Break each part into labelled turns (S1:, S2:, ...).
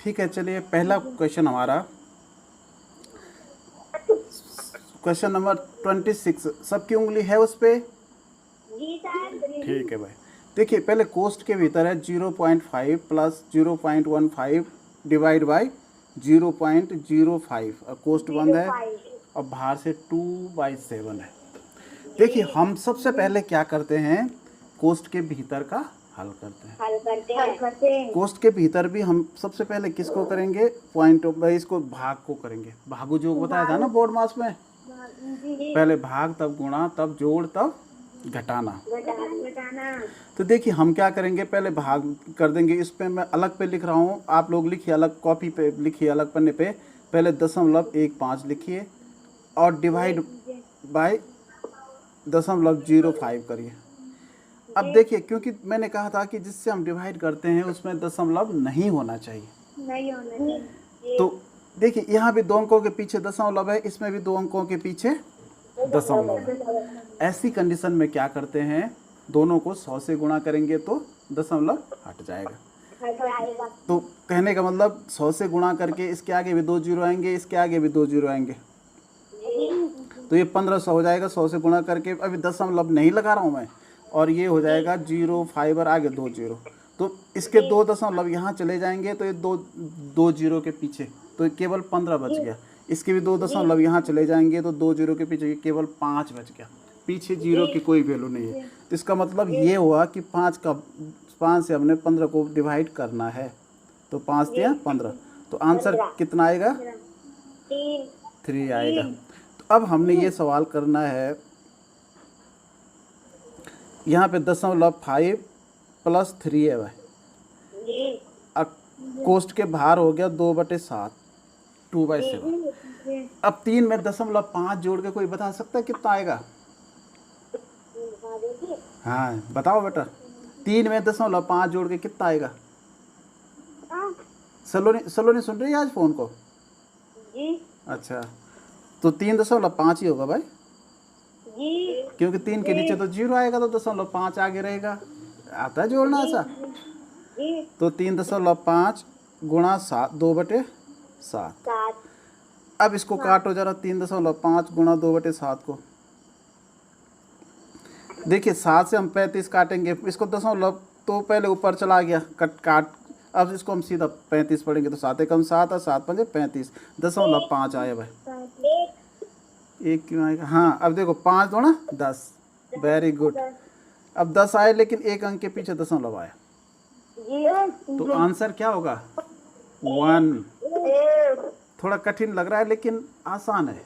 S1: ठीक है, चलिए पहला क्वेश्चन हमारा, क्वेश्चन नंबर 26। सबकी उंगली है उस पे?
S2: जी सर।
S1: ठीक है भाई। देखिए पहले कोस्ट के भीतर है 0.5 प्लस 0.15 डिवाइड बाई 0.05 और कोस्ट बंद है और बाहर से 2/7 है। देखिए हम सबसे पहले क्या करते हैं, कोस्ट के भीतर का हल करते हैं।
S2: हल करते हैं।
S1: कोस्ट के भीतर भी हम सबसे पहले किसको करेंगे, पॉइंट ऑफ इसको भाग को करेंगे। भागु जो बताया था ना बोर्ड मास में, पहले भाग तब गुणा तब जोड़ तब घटाना। तो देखिए हम क्या करेंगे, पहले भाग कर देंगे। इस पे मैं अलग पे लिख रहा हूँ, आप लोग लिखिए अलग कॉपी पे, लिखिए अलग पन्ने पे। पहले 0.15 लिखिए और डिवाइड बाय 0.05 करिए। अब देखिए क्योंकि मैंने कहा था कि जिससे हम डिवाइड करते हैं उसमें दशमलव नहीं होना चाहिए,
S2: नहीं होना चाहिए।
S1: तो देखिए यहाँ भी 2 अंकों के पीछे दशमलव है, इसमें भी 2 अंकों के पीछे दशमलव है। ऐसी कंडीशन में क्या करते हैं, दोनों को 100 से गुणा करेंगे तो दशमलव हट जाएगा। तो कहने का मतलब 100 से गुणा करके इसके आगे भी 2 जीरो आएंगे, इसके आगे भी 2 जीरो आएंगे, तो ये 1500 हो जाएगा 100 से गुणा करके। अभी दशमलव नहीं लगा रहा हूँ मैं, और ये हो जाएगा 0.5 और आगे 2 जीरो, तो इसके 2 दशमलव यहाँ चले जाएंगे, तो ये दो जीरो के पीछे तो केवल 15 बच गया। इसके भी 2 दशमलव यहाँ चले जाएंगे, तो 2 जीरो के पीछे केवल 5 बच गया। पीछे जीरो की कोई वैल्यू नहीं है। तो इसका मतलब ये हुआ कि 5 से हमने 15 को डिवाइड करना है, तो 5 दिया 15, तो आंसर कितना आएगा, 3 आएगा। तो अब हमने ये सवाल करना है, यहाँ पे 0.5 प्लस 3 है भाई, अब कोष्ट के बाहर हो गया 2/7, 2/7। अब 3 में 0.5 जोड़ के कोई बता सकता है कितना आएगा? हाँ बताओ बेटा, 3 में 0.5 जोड़ के कितना आएगा? सलोनी सुन रही है आज फोन को?
S2: जी।
S1: अच्छा, तो 3.5 ही होगा भाई,
S2: जी।
S1: क्योंकि 3 के नीचे तो जीरो आएगा, तो 0.5 आगे रहेगा। आता है जोड़ना ऐसा? तो 3.5 गुणा 7, 2/7। अब इसको काटो जरा, 3.5 गुणा 2/7 को। देखिए 7 से हम 35 काटेंगे, इसको दशमलव तो पहले ऊपर चला गया, काट। अब इसको हम सीधा 35 पढ़ेंगे, तो 7 एकम 7 और 7 पंजे 35, 0.5 आया भाई। एक क्यों आएगा? हाँ अब देखो 5 दो ना 10, वेरी गुड। अब 10 आए लेकिन एक अंक के पीछे दशमलव आया, तो आंसर क्या होगा? 1। थोड़ा कठिन लग रहा है लेकिन आसान है,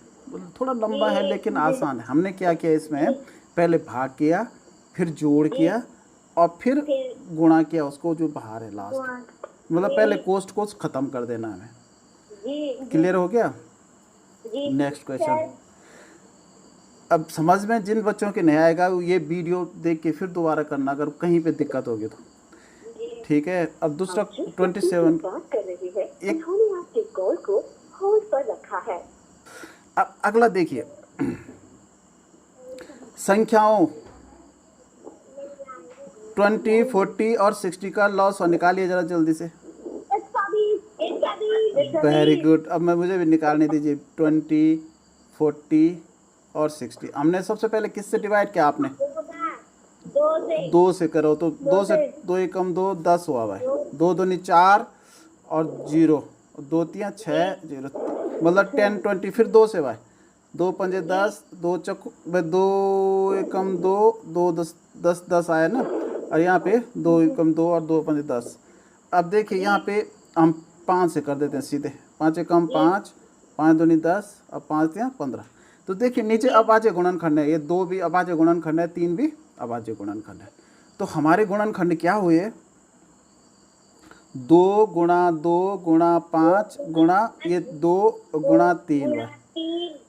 S1: थोड़ा लंबा है लेकिन आसान है। हमने क्या किया इसमें, पहले भाग किया, फिर जोड़ किया और फिर गुणा किया उसको जो बाहर है लास्ट, मतलब पहले कोस्ट को ख़त्म कर देना हमें। क्लियर हो गया? Next question. अब समझ में जिन बच्चों के नहीं आएगा ये वीडियो देख के फिर दोबारा करना, अगर कहीं पे दिक्कत होगी तो। ठीक है, अब दूसरा 27 एक आपके कॉल को होल्ड पर रखा है। अब अगला देखिए, संख्याओं 20, 40 और 60 का लॉस निकालिए जरा जल्दी से। Very good. अब मुझे भी निकालने दीजिए। 20, 40 और 60। हमने सबसे पहले किससे डिवाइड किया? आपने 2 से करो, तो 2 से 2 एकम 2, 10 हुआ भाई। 2 दूनी 4 और 0, 2 तिया 6, 0, मतलब 10, 20, फिर 2 से भाई। 2 पंजे 10, 2 चक 2 एकम 2, 2 10, 10 10 आया ना, और यहाँ पे 2 एकम 2 और 2 पंजे 10। अब देखिए यहाँ पे हम 5 से कर देते हैं सीधे। 5 एकम 5, 5 दूनी 10 और 5 तिया 15। तो देखिए नीचे अभाज्य गुणनखंड है, ये 2 भी अभाज्य गुणनखंड है, 3 भी अभाज्य गुणनखंड है। तो हमारे गुणनखंड क्या हुए? 2 गुणा 2 गुणा 5 गुणा ये 2 गुणा 3 है।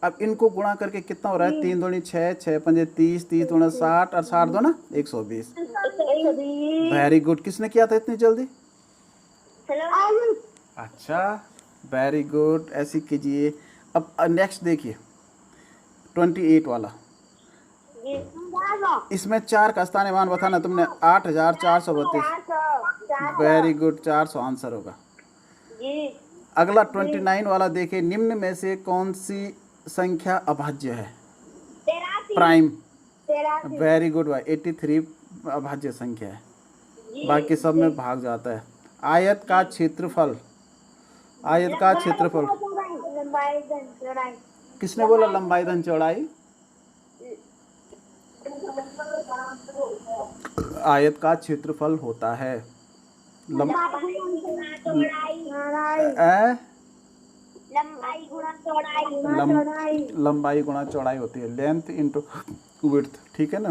S1: अब इनको गुणा करके कितना हो रहा है? 3 दूनी 6, 6 पंजे 30, 30 दूना 60 और 60 दो ना 120। Very good. किसने किया था इतनी जल्दी? अच्छा वेरी गुड, ऐसी कीजिए। अब नेक्स्ट देखिए 28 वाला, इसमें 4 का स्थानीय मान बताना तुमने। 8432। वेरी गुड, 400 आंसर होगा।
S2: जी
S1: अगला 29 वाला देखिए, निम्न में से कौन सी संख्या अभाज्य है?
S2: 83
S1: प्राइम।
S2: 83
S1: वेरी गुड भाई, 83 अभाज्य संख्या है, बाकी सब में भाग जाता है। आयत का क्षेत्रफल, आयत का क्षेत्रफल,
S2: लंबाई घन चौड़ाई।
S1: किसने बोला लंबाई धन चौड़ाई? आयत का क्षेत्रफल होता है
S2: लंबाई गुणा चौड़ाई।
S1: लंबाई गुणा चौड़ाई होती है, लेंथ इंटू विड्थ, ठीक है ना।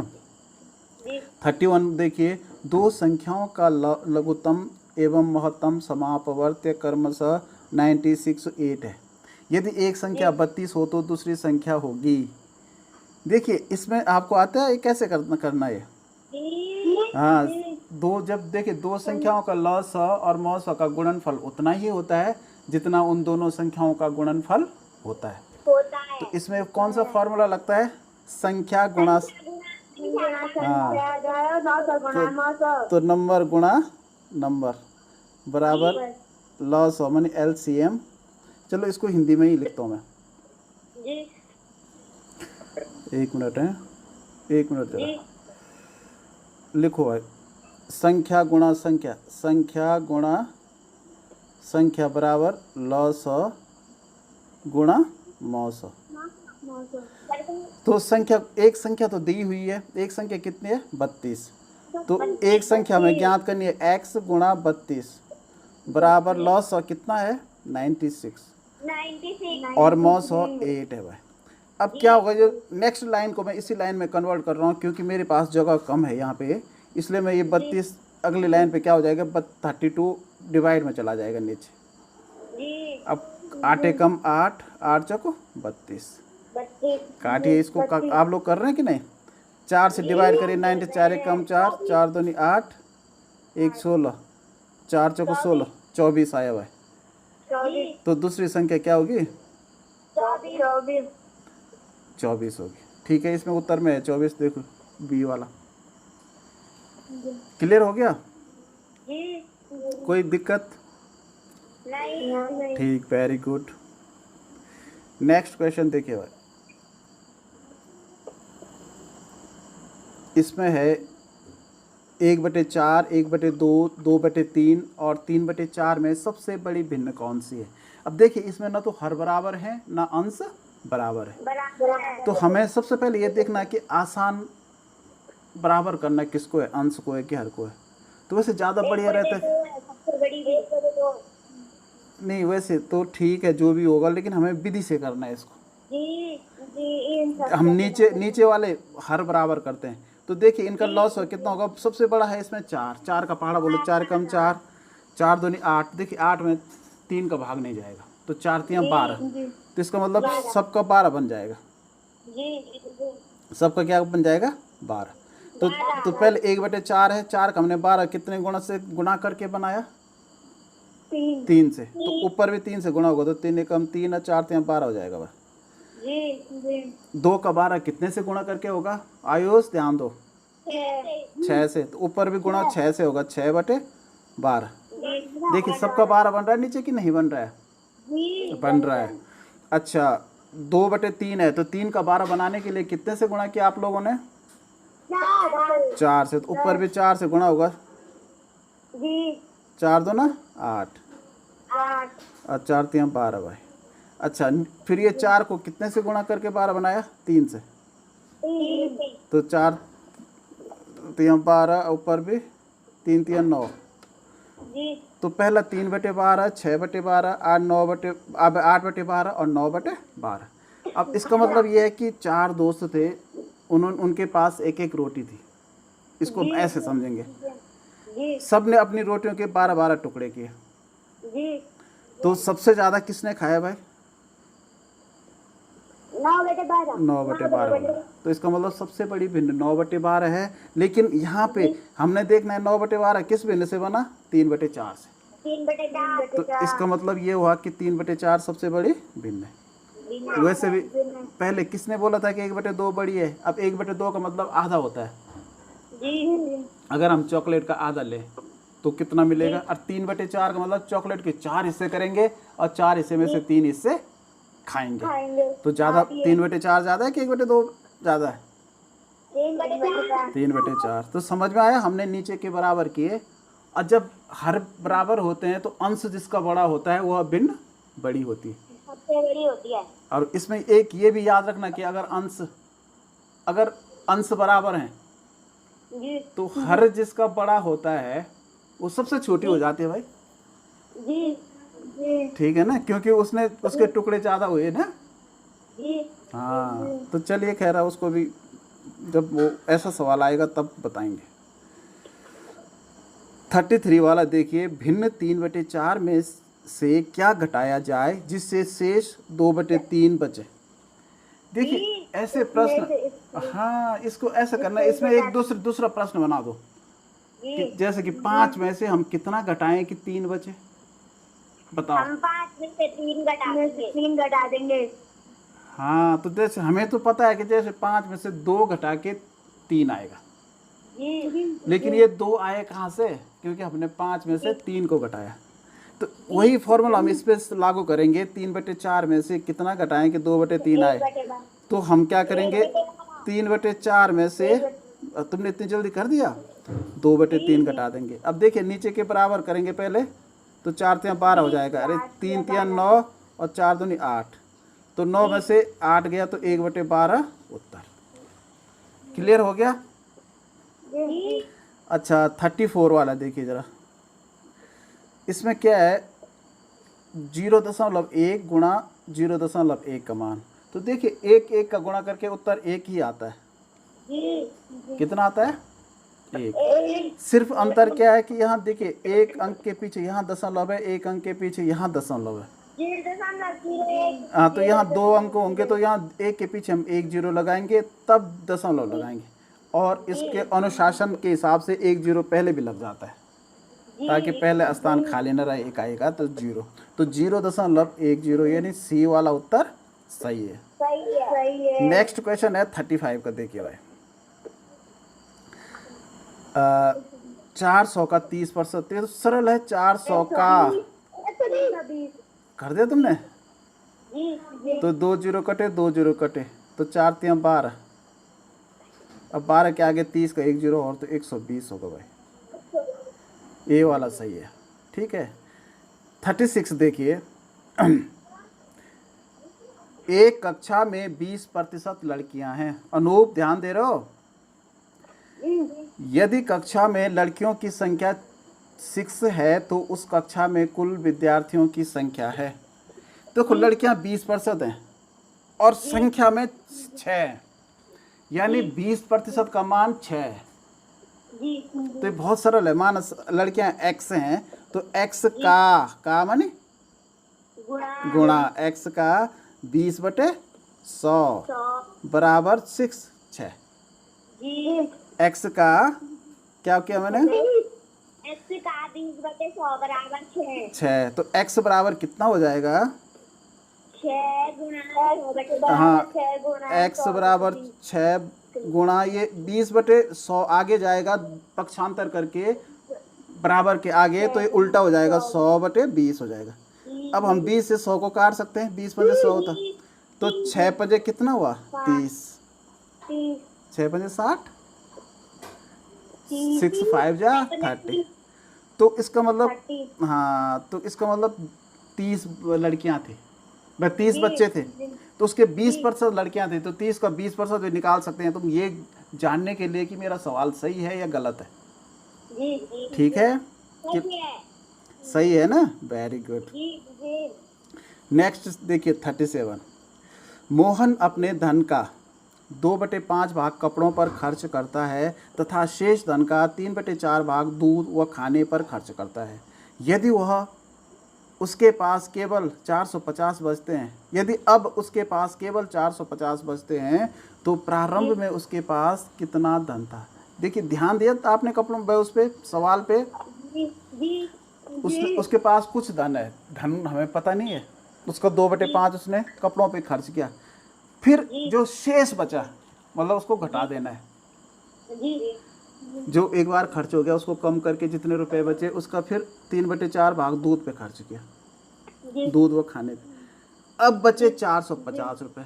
S2: जी
S1: 31 देखिए, दो संख्याओं का लघुत्तम एवं महत्तम समापवर्त्य क्रमशः 96 8 है। यदि एक संख्या 32 हो तो दूसरी संख्या होगी। देखिए इसमें आपको आता है ये कैसे करना है? हाँ, दो, जब देखिए दो संख्याओं का ल स और म स का गुणनफल उतना ही होता है जितना उन दोनों संख्याओं का गुणनफल होता है। तो इसमें कौन सा फॉर्मूला लगता है? संख्या गुणा, तो नंबर गुणा नंबर बराबर ल स मानी LCM। चलो इसको हिंदी में ही लिखता हूँ मैं।
S2: जी
S1: एक मिनट है, एक मिनट जरा लिखो भाई। संख्या गुणा संख्या, संख्या गुणा संख्या बराबर ल स गुणा म स। तो संख्या, एक संख्या तो दी हुई है, एक संख्या कितनी है? 32। तो एक संख्या में ज्ञात करनी है x गुणा 32 बराबर ल स कितना है? 96 और म स 8 है भाई। अब क्या होगा, जो नेक्स्ट लाइन को मैं इसी लाइन में कन्वर्ट कर रहा हूँ क्योंकि मेरे पास जगह कम है यहाँ पे, इसलिए मैं ये 32 अगली लाइन पे क्या हो जाएगा, 32 डिवाइड में चला जाएगा नीचे। अब 8 एकम 8, 8 चौको 32, काटिए इसको। आप लोग कर रहे हैं कि नहीं? 4 से डिवाइड करिए, 9 4 एकम 4, 4 दूनी 8, 1 16, 4 चौको 16, 24 आया भाई। तो दूसरी संख्या क्या होगी? 24 होगी, ठीक है। इसमें उत्तर में है 24, देखो बी वाला। क्लियर हो गया? कोई दिक्कत?
S2: नहीं।
S1: ठीक, वेरी गुड। नेक्स्ट क्वेश्चन देखिए भाई, इसमें है 1/4, 1/2, 2/3 और 3/4 में सबसे बड़ी भिन्न कौन सी है? अब देखिए इसमें ना तो हर बराबर है ना अंश बराबर है, तो हमें सबसे पहले ये देखना है कि आसान बराबर करना किसको है, अंश को है कि हर को है। तो वैसे ज़्यादा बढ़िया रहता है, नहीं वैसे तो ठीक है जो भी होगा, लेकिन हमें विधि से करना है इसको। हम नीचे वाले हर बराबर करते हैं। तो देखिए इनका लॉस कितना होगा, सबसे बड़ा है इसमें 4, 4 का पहाड़ा बोलो, 4 कम 4, 4 दूनी 8। देखिए 8 में 3 का भाग नहीं जाएगा, तो 4 3 12, तो इसका मतलब सबका 12 बन जाएगा। सबका क्या बन जाएगा? 12। तो पहले 1/4 है, 4 का हमने 12 कितने गुणा से गुणा करके बनाया? 3 से। तो ऊपर भी 3 से गुणा होगा, तो 3 एकम 3 और 4 3 12 हो जाएगा भाई। 2 का 12 कितने से गुणा करके होगा? आयुष ध्यान दो, 6 से। तो ऊपर भी गुणा 6 से होगा, 6/12। देखिए सबका 12 बन रहा है नीचे कि नहीं बन रहा है? बन रहा है। अच्छा 2/3 है, तो 3 का 12 बनाने के लिए कितने से गुणा किया आप लोगों ने? 4 से। तो ऊपर भी 4 से गुणा होगा, 4 2 ना 8 और 4 3 12 भाई। अच्छा फिर ये 4 को कितने से गुणा करके 12 बनाया? 3 से। तो 4 3 12, ऊपर भी 3 3 9। तो पहला 3/12, 6/12, 8/12 और 9/12। अब इसका मतलब ये है कि 4 दोस्त थे, उनके पास एक एक रोटी थी। इसको हम ऐसे समझेंगे, सब ने अपनी रोटियों के 12-12 टुकड़े किए। तो सबसे ज़्यादा किसने खाया भाई? 9/12। तो इसका मतलब सबसे बड़ी भिन्न 9/12 है। लेकिन यहाँ पे हमने देखना है 9/12 किस भिन्न से बना? 3/4 से। तो इसका मतलब ये हुआ कि 3/4 सबसे बड़ी भिन्न है। वैसे भी पहले किसने बोला था कि 1/2 बड़ी है? अब 1/2 का मतलब आधा होता है। अगर हम चॉकलेट का आधा लें तो कितना मिलेगा? और 3/4 का मतलब चॉकलेट के 4 हिस्से करेंगे और 4 हिस्से में से 3 हिस्से खाएंगे।
S2: खाएंगे।
S1: तो ज़्यादा 3/4 ज़्यादा है कि 1/2 ज़्यादा है?
S2: 3/4।
S1: 3/4। तो समझ में आया? हमने नीचे के बराबर किए, और जब हर बराबर होते हैं तो अंश जिसका बड़ा होता है वह भिन्न बड़ी होती है।
S2: सबसे बड़ी होती है।
S1: और इसमें एक ये भी याद रखना कि अगर अंश बराबर हैं
S2: जी
S1: तो हर जिसका बड़ा होता है वो सबसे छोटी हो जाती है भाई।
S2: जी जी
S1: ठीक है ना, क्योंकि उसके टुकड़े ज़्यादा हुए ना।
S2: जी।
S1: हाँ, तो चलिए खैर है, उसको भी जब वो ऐसा सवाल आएगा तब बताएंगे। 33 वाला देखिए, भिन्न 3/4 में से क्या घटाया जाए जिससे शेष 2/3 बचे। देखिए ऐसे प्रश्न, हाँ इसको ऐसा करना, इसमें एक दूसरा प्रश्न बना दो कि जैसे कि 5 में से हम कितना घटाएं कि 3 बचे, बताओ।
S2: हम 5 में से 3 घटा देंगे।
S1: हाँ, तो जैसे हमें तो पता है कि जैसे 5 में से 2 घटा के 3 आएगा,
S2: जी
S1: लेकिन ये 2 आए कहाँ से? क्योंकि हमने 5 में से 3 को घटाया। तो वही फॉर्मूला हम इस पे लागू करेंगे, 3/4 में से कितना घटाएं कि 2/3 आए। तो हम क्या करेंगे, 3/4 में से, तुमने इतनी जल्दी कर दिया, 2/3 घटा देंगे। अब देखिए नीचे के बराबर करेंगे पहले, तो 4 3 12 हो जाएगा। अरे 3 3 9 और 4 दूनी 8, तो 9 में से 8 गया तो 1/12 उत्तर। क्लियर हो गया? अच्छा 34 वाला देखिए ज़रा, इसमें क्या है, 0.1 गुणा 0.1 का मान। तो देखिए 1 का गुणा करके उत्तर 1 ही आता है। कितना आता है? 1। सिर्फ अंतर क्या है कि यहाँ देखिए 1 अंक के पीछे यहाँ दशमलव है, 1 अंक के पीछे यहाँ दशमलव है। हाँ, तो यहाँ 2 अंक होंगे तो यहाँ 1 के पीछे हम 1 0 लगाएंगे, तब दशमलव लगाएंगे, और इसके अनुशासन के हिसाब से 1 0 पहले भी लग जाता है ताकि पहले स्थान खाली न रहे, एक आएगा तो 0। तो 0.10 यानी सी वाला उत्तर सही है। नेक्स्ट क्वेश्चन है 35 का, देखिए भाई। 400 का 30%, ये तो सरल है। 400 का कर दिया तुमने, तो 2 0 कटे, 2 0 कटे, तो 4 3 12। अब 12 के आगे 30 का 1 0 और, तो 120 होगा भाई। ये वाला सही है, ठीक है। 36 देखिए, एक कक्षा में 20% लड़कियां हैं। अनूप ध्यान दे रहे हो? यदि कक्षा में लड़कियों की संख्या 6 है तो उस कक्षा में कुल विद्यार्थियों की संख्या है। देखो लड़कियां 20% हैं और संख्या में 6 है, यानी 20% का मान 6 है। तो ये बहुत सरल है। मान लड़कियां x हैं तो x का माने गुणा x का 20/100 बराबर 6। x का क्या किया मैंने?
S2: x का 20/100 बराबर
S1: 6। तो x बराबर कितना हो जाएगा?
S2: 6 गुणा
S1: हाँ, x बराबर 6 गुणा ये 20/100 आगे जाएगा पक्षांतर करके बराबर के आगे, तो ये उल्टा हो जाएगा, 100/20 हो जाएगा। अब हम 20 से 100 को काट सकते हैं, 20 पंजे 100 होता, तो 6 पंजे कितना हुआ? 30। 6 पंजे 60, 6 5 जा 30। तो इसका मतलब, हाँ तो इसका मतलब 30 लड़कियां थी, 30 बच्चे थे, तो उसके 20% लड़कियां थी, तो 30 का 20% भी निकाल सकते हैं तुम, ये जानने के लिए कि मेरा सवाल सही है या गलत है। ठीक है कि सही है ना? Very good. नेक्स्ट देखिए 37। मोहन अपने धन का 2/5 भाग कपड़ों पर खर्च करता है तथा शेष धन का 3/4 भाग दूध व खाने पर खर्च करता है। यदि उसके पास केवल 450 बचते हैं, यदि अब उसके पास केवल 450 बचते हैं तो प्रारंभ में उसके पास कितना धन था? देखिए ध्यान दिया आपने कपड़ों पे, उस पे सवाल पे, उसके पास कुछ धन है, धन हमें पता नहीं है, उसका 2/5 उसने कपड़ों पे खर्च किया, फिर जो शेष बचा मतलब उसको घटा देना है। जो एक बार खर्च हो गया उसको कम करके जितने रुपए बचे उसका फिर 3/4 भाग दूध पे खर्च किया,
S2: जी
S1: दूध व खाने पे। अब बचे 450 रुपये।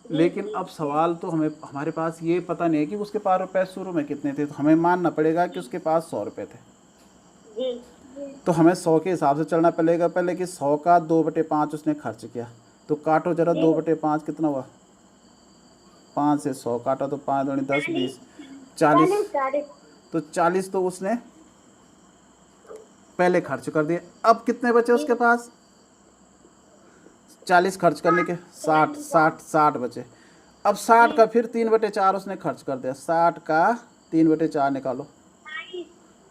S1: लेकिन अब सवाल तो हमारे पास ये पता नहीं है कि उसके पास रुपए शुरू में कितने थे, तो हमें मानना पड़ेगा कि उसके पास 100 रुपये थे।
S2: जी
S1: तो हमें 100 के हिसाब से चलना पड़ेगा पहले कि 100 का 2/5 उसने खर्च किया। तो काटो जरा, 2/5 कितना हुआ, 5 से 100 काटा तो 5 दूनी 10 20 40। तो 40 तो उसने पहले खर्च कर दिए। अब कितने बचे उसके पास, 40 खर्च करने के 60 बचे। अब 60 का फिर 3/4 उसने खर्च कर दिया। 60 का 3/4 निकालो।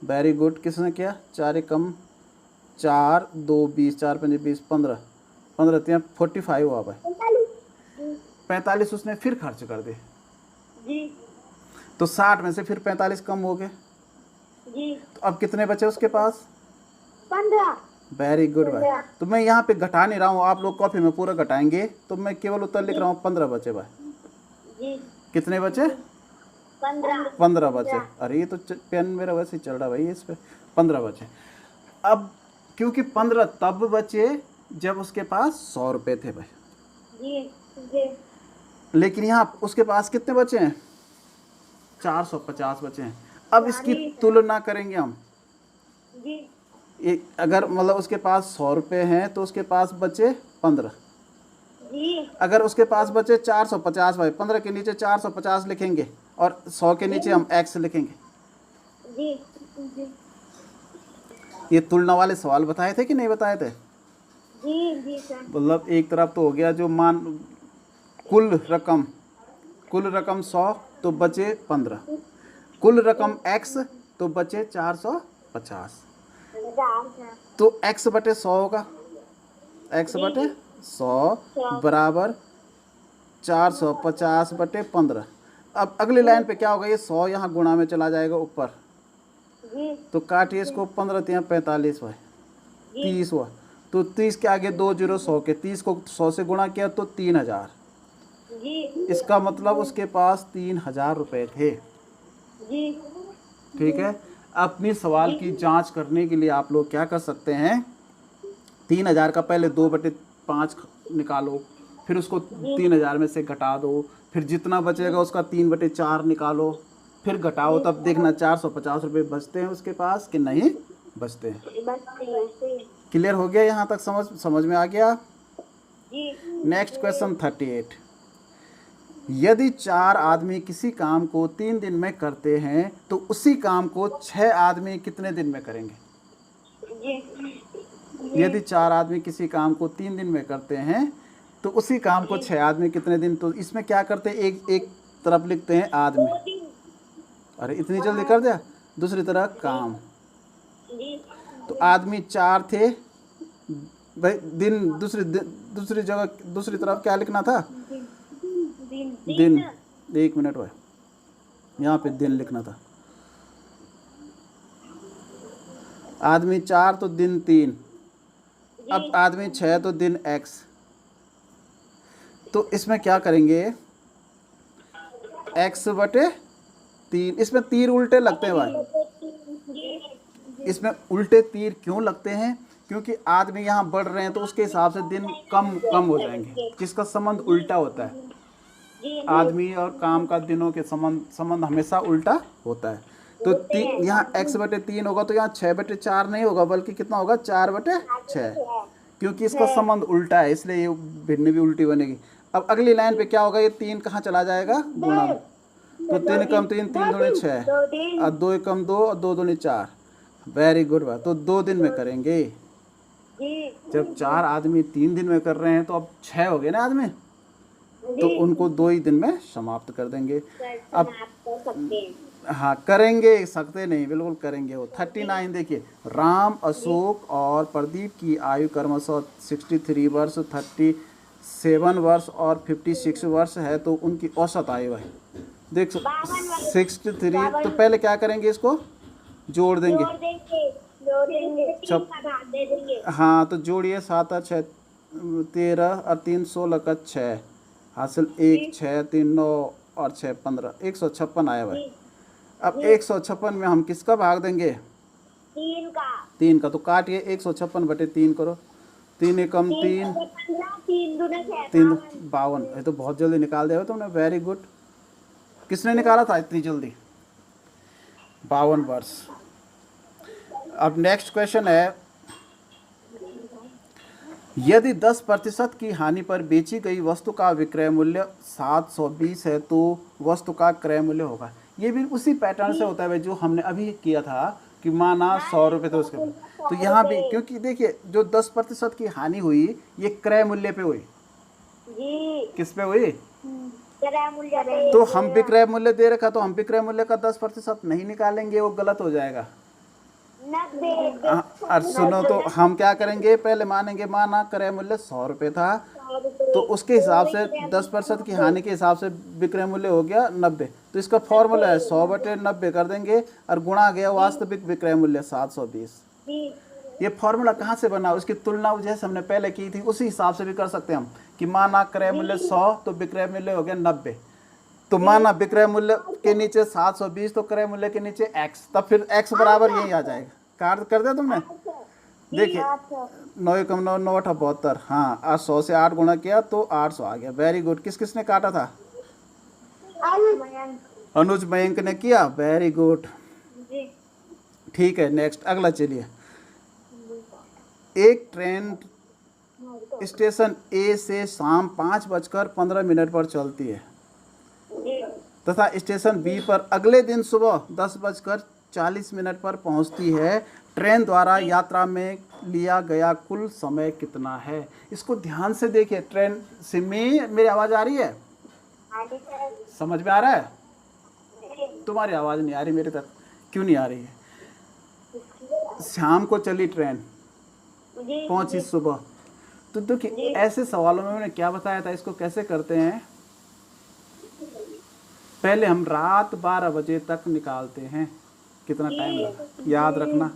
S1: वेरी गुड, किसने किया, 4 कम 4 2 20 4 5 20 15 15 3 45 हुआ भाई। 45 उसने फिर खर्च कर दिए।
S2: जी
S1: तो 60 में से फिर 45 कम हो गए।
S2: जी
S1: तो अब कितने बचे उसके पास,
S2: 15।
S1: वेरी गुड भाई। तो मैं यहाँ पे घटा नहीं रहा हूँ, आप लोग कॉपी में पूरा घटाएंगे, तो मैं केवल उत्तर लिख रहा हूँ 15 बचे भाई।
S2: जी
S1: कितने बचे, 15 बचे। अरे ये तो पेन मेरा वैसे ही चल रहा भाई, इस पे 15 बचे। अब क्योंकि 15 तब बचे जब उसके पास 100 रुपये थे भाई।
S2: जी जी
S1: लेकिन यहाँ उसके पास कितने बचे हैं, 450 बचे हैं। अब इसकी तुलना करेंगे हम,
S2: जी
S1: अगर मतलब उसके पास 100 रुपये हैं तो उसके पास बचे 15।
S2: जी
S1: अगर उसके पास बचे 450 भाई, 15 के नीचे 450 लिखेंगे और 100 के नीचे हम x लिखेंगे।
S2: जी जी
S1: ये तुलना वाले सवाल बताए थे कि नहीं बताए थे।
S2: जी जी सर।
S1: मतलब एक तरफ तो हो गया जो मान कुल रकम 100 तो बचे 15, कुल रकम x तो बचे 450। तो x/100 होगा, x/100 बराबर 450/15। अब अगली लाइन पे क्या होगा, ये 100 यहाँ गुणा में चला जाएगा ऊपर,
S2: जी
S1: तो काटिए इसको, 15 3 45 भाई, 30 हुआ। तो 30 के आगे 2 0 100 के, 30 को 100 से गुणा किया तो 3000।
S2: जी
S1: इसका मतलब उसके पास 3000 रुपये थे।
S2: जी
S1: ठीक है। अपनी सवाल की जांच करने के लिए आप लोग क्या कर सकते हैं, 3000 का पहले 2/5 निकालो, फिर उसको 3000 में से घटा दो, फिर जितना बचेगा उसका 3/4 निकालो, फिर घटाओ, तब देखना 450 रुपये बचते हैं उसके पास कि नहीं बचते हैं।
S2: बस
S1: क्लियर हो गया, यहाँ तक समझ में आ गया।
S2: जी
S1: नेक्स्ट क्वेश्चन 38। यदि 4 आदमी किसी काम को 3 दिन में करते हैं तो उसी काम को 6 आदमी कितने दिन में करेंगे।
S2: जी
S1: यदि 4 आदमी किसी काम को 3 दिन में करते हैं तो उसी काम को 6 आदमी कितने दिन, तो इसमें क्या करते हैं, एक तरफ लिखते हैं आदमी, अरे इतनी जल्दी कर दिया, दूसरी तरफ काम।
S2: जी
S1: तो आदमी 4 थे भाई, दूसरी जगह दूसरी तरफ क्या लिखना था, दिन। 1 मिनट भाई, यहाँ पे दिन लिखना था। आदमी 4 तो दिन 3, अब आदमी 6 तो दिन x। तो इसमें क्या करेंगे, x/3। इसमें तीर उल्टे लगते हैं भाई, इसमें उल्टे तीर क्यों लगते हैं, क्योंकि आदमी यहाँ बढ़ रहे हैं तो उसके हिसाब से दिन कम हो जाएंगे, जिसका संबंध उल्टा होता है। आदमी और काम का दिनों के संबंध हमेशा उल्टा होता है। तो यहाँ x/3 होगा तो यहाँ 6/4 नहीं होगा, बल्कि कितना होगा, 4/6, क्योंकि इसका संबंध उल्टा है, इसलिए ये भिन्न भी उल्टी बनेगी। अब अगली लाइन पे क्या होगा, ये 3 कहाँ चला जाएगा, गुणा में। तो 3 कम 3 3 दूनी 6 और 2 कम 2 और 2 दूनी 4। वेरी गुड बात। तो 2 दिन में करेंगे। जब 4 आदमी 3 दिन में कर रहे हैं तो अब 6 हो गए ना आदमी, तो उनको 2 ही दिन में समाप्त कर देंगे। अब हाँ करेंगे, सकते नहीं, बिल्कुल करेंगे वो। 39 देखिए, राम, अशोक और प्रदीप की आयु क्रमशः 63 वर्ष, 37 वर्ष और 56 वर्ष है, तो उनकी औसत आयु है। देख 63, तो पहले क्या करेंगे, इसको जोड़ देंगे। हाँ तो जोड़िए, 7 और 6 13 और 3 16 का 6 हासिल 1 6 3 9 और 6 15, 156 आया भाई। अब 156 में हम किसका भाग देंगे?
S2: 3 का।
S1: 3 का। तो काटिए 156/3 करो। 3 एकम 3,
S2: 3 दूने
S1: 3 52। ये तो बहुत जल्दी निकाल दिया तुमने, वेरी गुड। किसने निकाला था इतनी जल्दी? 52 वर्ष। अब नेक्स्ट क्वेश्चन है, यदि 10% की हानि पर बेची गई वस्तु का विक्रय मूल्य 720 है तो वस्तु का क्रय मूल्य होगा। ये भी उसी पैटर्न से होता है जो हमने अभी किया था कि माना 100 रुपये तो उसके, तो यहाँ भी क्योंकि देखिए जो 10% की हानि हुई ये क्रय मूल्य पे हुई।
S2: जी।
S1: किस पे हुई?
S2: क्रय मूल्य पे।
S1: तो हम विक्रय मूल्य दे रखा तो हम विक्रय मूल्य का 10% नहीं निकालेंगे, वो गलत हो जाएगा।
S2: 90।
S1: और सुनो तो हम क्या करेंगे, पहले मानेंगे माना क्रय मूल्य 100 रुपये था, तो उसके हिसाब से 10% की हानि के हिसाब से विक्रय मूल्य हो गया 90। तो इसका फॉर्मूला है 100/90 कर देंगे और गुणा गया वास्तविक विक्रय मूल्य 720। ये फॉर्मूला कहाँ से बना? उसकी तुलना जैसे हमने पहले की थी उसी हिसाब से भी कर सकते हैं हम कि माना क्रय मूल्य 100 तो विक्रय मूल्य हो गया 90। तो माना विक्रय मूल्य के नीचे 720 तो क्रय मूल्य के नीचे x, तब फिर x बराबर यही आ जाएगा। कार्य कर दिया तुमने? देखिए 9 एकम 9, 9 8 72। हाँ, आज 100 से 8 गुणा किया तो 800 आ गया। Very good. किस किसने काटा था? अनुज मयंक ने किया। Very good. ठीक है, नेक्स्ट अगला चलिए। एक ट्रेन स्टेशन ए से शाम 5:15 पर चलती है तथा स्टेशन बी पर अगले दिन सुबह 10:40 पर पहुंचती है। ट्रेन द्वारा यात्रा में लिया गया कुल समय कितना है? इसको ध्यान से देखिए। ट्रेन से में मेरी आवाज़ आ रही है? समझ में आ रहा है? तुम्हारी आवाज़ नहीं आ रही मेरे तक। क्यों नहीं आ रही है? शाम को चली ट्रेन, पहुंची सुबह। तो देखिए ऐसे सवालों में मैंने क्या बताया था, इसको कैसे करते हैं। पहले हम रात 12 बजे तक निकालते हैं, कितना टाइम लगा याद रखना।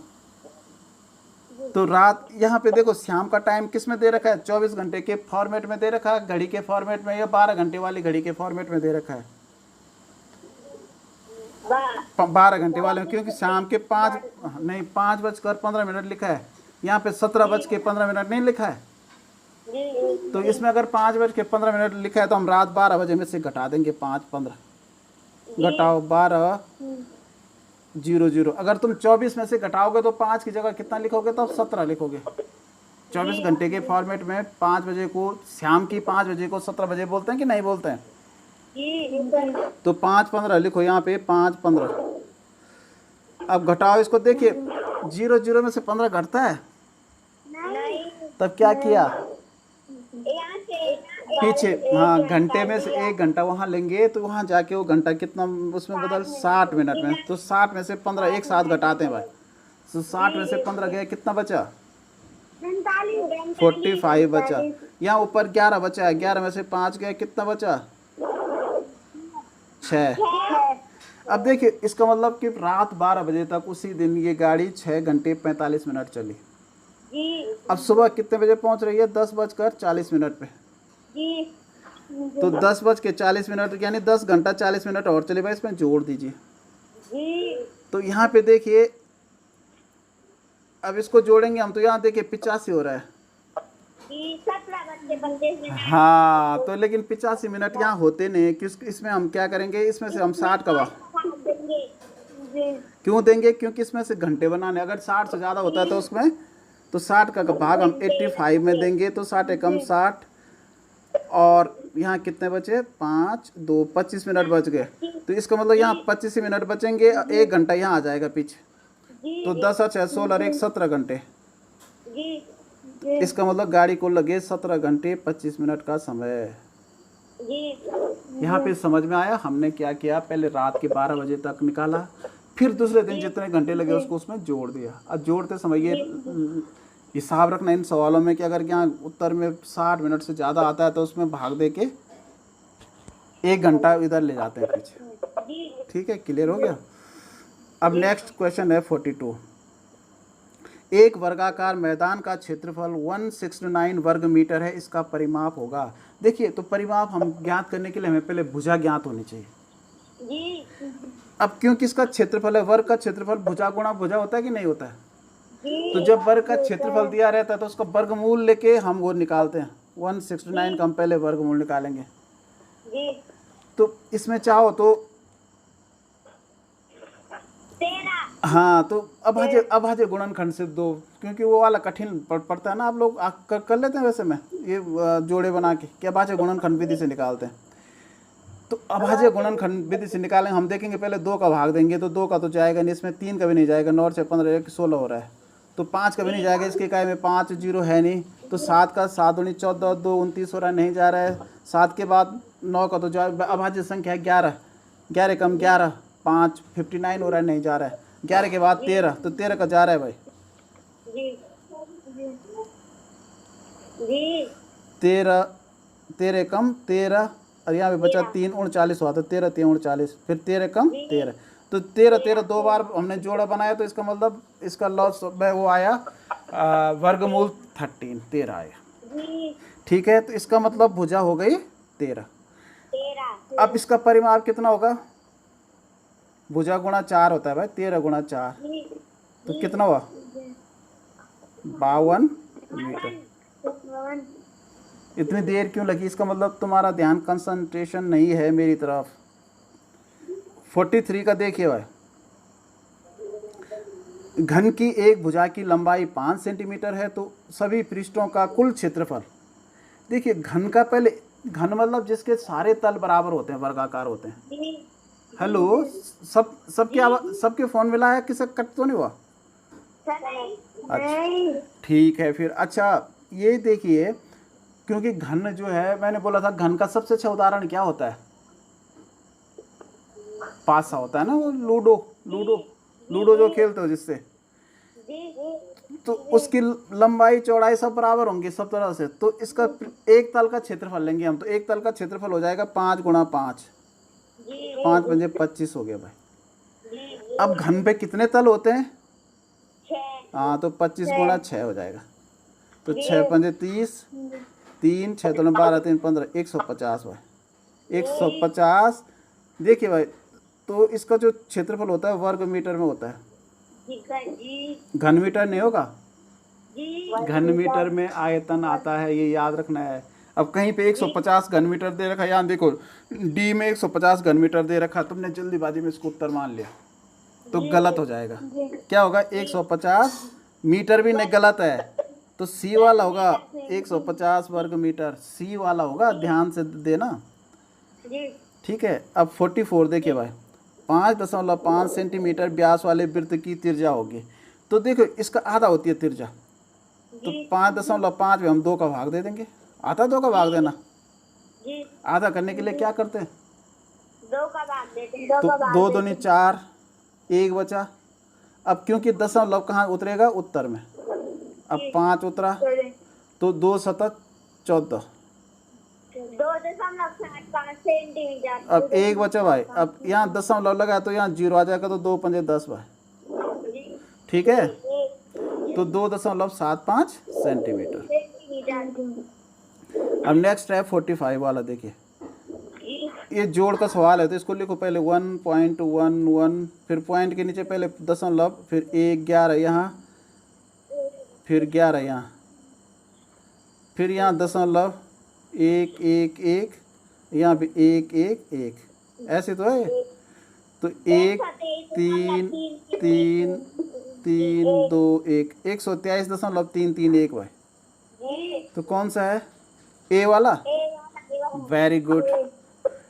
S1: तो रात, यहाँ पे देखो शाम का टाइम किस में दे रखा है? 24 घंटे के फॉर्मेट में दे रखा है, घड़ी के फॉर्मेट में, या 12 घंटे वाली घड़ी के फॉर्मेट में दे रखा है? 12 घंटे वाले में, क्योंकि शाम के 5:15 लिखा है, यहाँ पे 17:15 नहीं लिखा है। तो इसमें अगर 5:15 लिखा है तो हम रात 12 बजे में से घटा देंगे 5:15, घटाओ 12:00। अगर तुम 24 में से घटाओगे तो 5 की जगह कितना लिखोगे? तो 17 लिखोगे। 24 घंटे के फॉर्मेट में 5 बजे को, शाम की 5 बजे को 17 बजे बोलते हैं कि नहीं बोलते हैं? तो 5:15 लिखो यहाँ पे, 5:15। अब घटाओ इसको, देखिए 0 में से 15 घटता है। तब क्या किया पीछे? हाँ, घंटे में से 1 घंटा वहाँ लेंगे तो वहाँ जाके वो घंटा कितना उसमें बदल 60 मिनट में। तो 60 में से 15 एक साथ घटाते हैं भाई। तो 60 में से 15 गया, कितना बचा? 45 बचा। यहाँ ऊपर 11 बचा है, 11 में से 5 गया, कितना बचा? 6। अब देखिए इसका मतलब कि रात 12 बजे तक उसी दिन ये गाड़ी 6 घंटे 45 मिनट चली। अब सुबह कितने बजे पहुंच रही है? 10:40 पे। तो 10:40 यानी 10 घंटा 40 मिनट और चले भाई, इसमें जोड़ दीजिए। तो यहाँ पे देखिए, अब इसको जोड़ेंगे हम तो यहाँ देखिए 85 हो रहा है। हाँ, तो लेकिन 85 मिनट यहाँ होते नहीं, इसमें हम क्या करेंगे, इसमें से हम 60 का भाग क्यों देंगे? क्योंकि इसमें से घंटे बनाने, अगर 60 से ज़्यादा होता है तो उसमें तो 60 का भाग हम 85 में देंगे। तो 60 एकम 60, और यहाँ कितने बचे? 5 2 25 मिनट बच गए। तो इसका मतलब यहाँ 25 मिनट बचेंगे, 1 घंटा यहाँ आ जाएगा पीछे। तो 10 और 6 16 और 1 17 घंटे। इसका मतलब गाड़ी को लगे 17 घंटे 25 मिनट का समय। यहाँ पे समझ में आया हमने क्या किया? पहले रात के 12 बजे तक निकाला, फिर दूसरे दिन जितने घंटे लगे उसको उसमें जोड़ दिया। अब जोड़ते समय ये हिसाब रखना इन सवालों में कि अगर यहाँ उत्तर में 60 मिनट से ज़्यादा आता है तो उसमें भाग दे के 1 घंटा इधर ले जाते हैं पीछे। ठीक है, क्लियर हो गया? अब नेक्स्ट क्वेश्चन है 42। एक वर्गाकार मैदान का क्षेत्रफल 169 वर्ग मीटर है, इसका परिमाप होगा। देखिए, तो परिमाप हम ज्ञात करने के लिए हमें पहले भुजा ज्ञात होनी चाहिए। अब क्योंकि इसका क्षेत्रफल है, वर्ग का क्षेत्रफल भुजा गुणा भुजा होता है कि नहीं होता है?
S2: जी
S1: तो जब वर्ग का क्षेत्रफल दिया रहता है तो उसका वर्गमूल लेके हम वो निकालते हैं। 169 का हम पहले वर्गमूल निकालेंगे।
S2: जी
S1: तो इसमें चाहो तो
S2: 13
S1: हाँ, तो अभाज्य गुणनखंड से दो, क्योंकि वो वाला कठिन पड़ता है ना। आप लोग कर लेते हैं वैसे में ये जोड़े बना के कि अभाज्य गुणनखंड विधि से निकालते हैं। तो अभाज्य गुणनखंड विधि से निकालेंगे, हम देखेंगे पहले 2 का भाग देंगे तो 2 का तो जाएगा नहीं, इसमें 3 का भी नहीं जाएगा, 9 से 15 16 हो रहा है, तो 5 का भी नहीं जाएगा, इसके इकाई में 5 जीरो है नहीं, तो 7 का 7 दूनी 14 2 29 हो रहा है, नहीं जा रहा है। 7 के बाद 9 का तो जा, अभाज्य संख्या है 11, 11 कम 11 5 59 हो रहा है, नहीं जा रहा है। 11 के बाद 13, तो 13 का जा रहा है भाई।
S2: जी जी
S1: 13 13 कम 13 और यहाँ पे बचा 3 39 हुआ, तो 13 3 39, फिर 13 कम 13, तो 13 13 2 बार हमने जोड़ा बनाया, तो इसका मतलब इसका लॉस वो आया वर्गमूल 13 आया।
S2: जी
S1: ठीक है, तो इसका मतलब भुजा हो गई 13।
S2: 13
S1: अब इसका परिमाप कितना होगा? भुजा गुणा 4 होता है भाई, 13 गुणा 4,
S2: जी
S1: तो कितना हुआ? 52 मीटर। इतनी देर क्यों लगी? इसका मतलब तुम्हारा ध्यान कंसंट्रेशन नहीं है मेरी तरफ। 43 का देखिए भाई, घन की एक भुजा की लंबाई 5 सेंटीमीटर है, तो सभी पृष्ठों का कुल क्षेत्रफल। देखिए घन का पहले, घन मतलब जिसके सारे तल बराबर होते हैं, वर्गाकार होते हैं।
S2: जी
S1: हेलो, सबके फ़ोन मिला है, किसे कट तो नहीं हुआ?
S2: नहीं
S1: ठीक है फिर। अच्छा ये देखिए, क्योंकि घन जो है, मैंने बोला था घन का सबसे अच्छा उदाहरण क्या होता है? पासा होता है ना, वो लूडो लूडो लूडो जो खेलते हो जिससे,
S2: जी
S1: तो उसकी लंबाई चौड़ाई सब बराबर होंगी सब तरह से, तो इसका एक तल का क्षेत्रफल लेंगे हम, तो एक तल का क्षेत्रफल हो जाएगा 5 गुणा 5,
S2: जी
S1: 5 पंजे 25 हो गया भाई।
S2: जी
S1: अब घन पे कितने तल होते हैं?
S2: 6
S1: हाँ, तो 25 गुणा 6 हो जाएगा, तो 6 पंजे 30, 3 6 2 12 3 15, 150 भाई, 150। देखिए भाई, तो इसका जो क्षेत्रफल होता है वर्ग मीटर में होता है,
S2: जी
S1: घन मीटर नहीं होगा।
S2: जी
S1: घन मीटर में आयतन आता है, ये याद रखना है। अब कहीं पे 150 घन मीटर दे रखा है, यहाँ देखो डी में 150 घन मीटर दे रखा, तुमने जल्दीबाजी में इसको उत्तर मान लिया तो गलत हो जाएगा। क्या होगा? 150 मीटर भी नहीं, गलत है, तो सी वाला होगा 150 वर्ग मीटर, सी वाला होगा, ध्यान से देना।
S2: जी
S1: ठीक है, अब 44 देखिए भाई, 5.5 सेंटीमीटर व्यास वाले वृत्त की त्रिज्या होगी, तो देखो इसका आधा होती है त्रिज्या, तो 5.5 में हम 2 का भाग दे देंगे, आता 2 का भाग देना।
S2: जी
S1: आधा करने के लिए क्या करते हैं?
S2: 2 का भाग देते हैं,
S1: तो 2 दूनी 4, 1 बचा। अब क्योंकि दशमलव कहाँ उतरेगा? उत्तर में। अब 5 उतरा, तो 2 सतत 14,
S2: 2.5 सेंटीमीटर।
S1: अब 1 बचा भाई। अब यहाँ दशमलव लगा तो यहाँ 0 आ जाएगा, तो 2 पंजे 10 भाई।
S2: जी
S1: ठीक है, तो 2.75 सेंटीमीटर। अब नेक्स्ट है 45 वाला, देखिए ये जोड़ का सवाल है, तो इसको लिखो पहले 1.11, फिर पॉइंट के नीचे पहले दशमलव, फिर 1 11 यहाँ, फिर 11 यहाँ, फिर यहाँ दशमलव 1 1 1, यहाँ भी 1 1 1, ऐसे तो है। तो 1 3 3 3 2 1, 123.331 भाई।
S2: जी
S1: तो कौन सा है? ए वाला। Very good.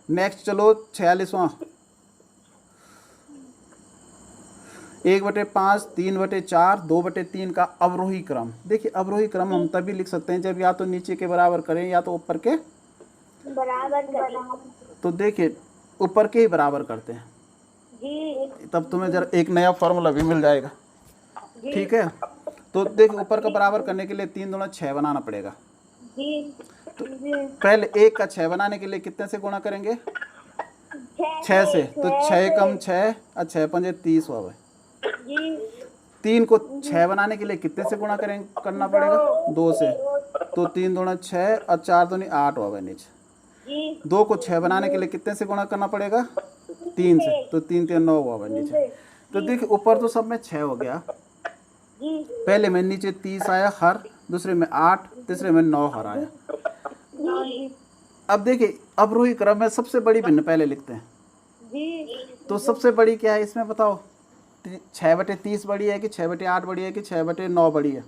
S1: नेक्स्ट चलो 46वां, 1/5 3/4 2/3 का अवरोही क्रम। देखिए अवरोही क्रम हम तभी लिख सकते हैं जब या तो नीचे के बराबर करें या तो ऊपर के
S2: बराबर करें।
S1: तो देखिए ऊपर के ही बराबर करते हैं,
S2: जी
S1: तब तुम्हें जरा एक नया फॉर्मूला भी मिल जाएगा।
S2: जी
S1: ठीक है, तो देख ऊपर का बराबर करने के लिए 3 दूना 6 बनाना पड़ेगा।
S2: जी
S1: पहले 1 का 6 बनाने के लिए कितने से गुणा करेंगे? 6 से, तो 6 कम 6 और 6 पंजे 30 हुआ भाई।
S2: जी
S1: 3 को 6 बनाने के लिए कितने से गुणा करना पड़ेगा? 2 से, तो 3 दूना 6 और 4 दूनी 8 हुआ भाई नीचे।
S2: जी
S1: 2 को 6 बनाने के लिए कितने से गुणा करना पड़ेगा? 3 से, तो 3 3 9 हुआ भाई नीचे। तो देखिए ऊपर तो सब में 6 हो गया,
S2: जी
S1: पहले में नीचे 30 आया हर, दूसरे में 8, तीसरे में 9 हर आया।
S2: जी
S1: अब देखिए अवरोही क्रम में सबसे बड़ी भिन्न पहले लिखते हैं।
S2: जी
S1: तो सबसे बड़ी क्या है इसमें बताओ? 6/30 बड़ी है कि 6/8 बड़ी है कि 6/9 बड़ी है?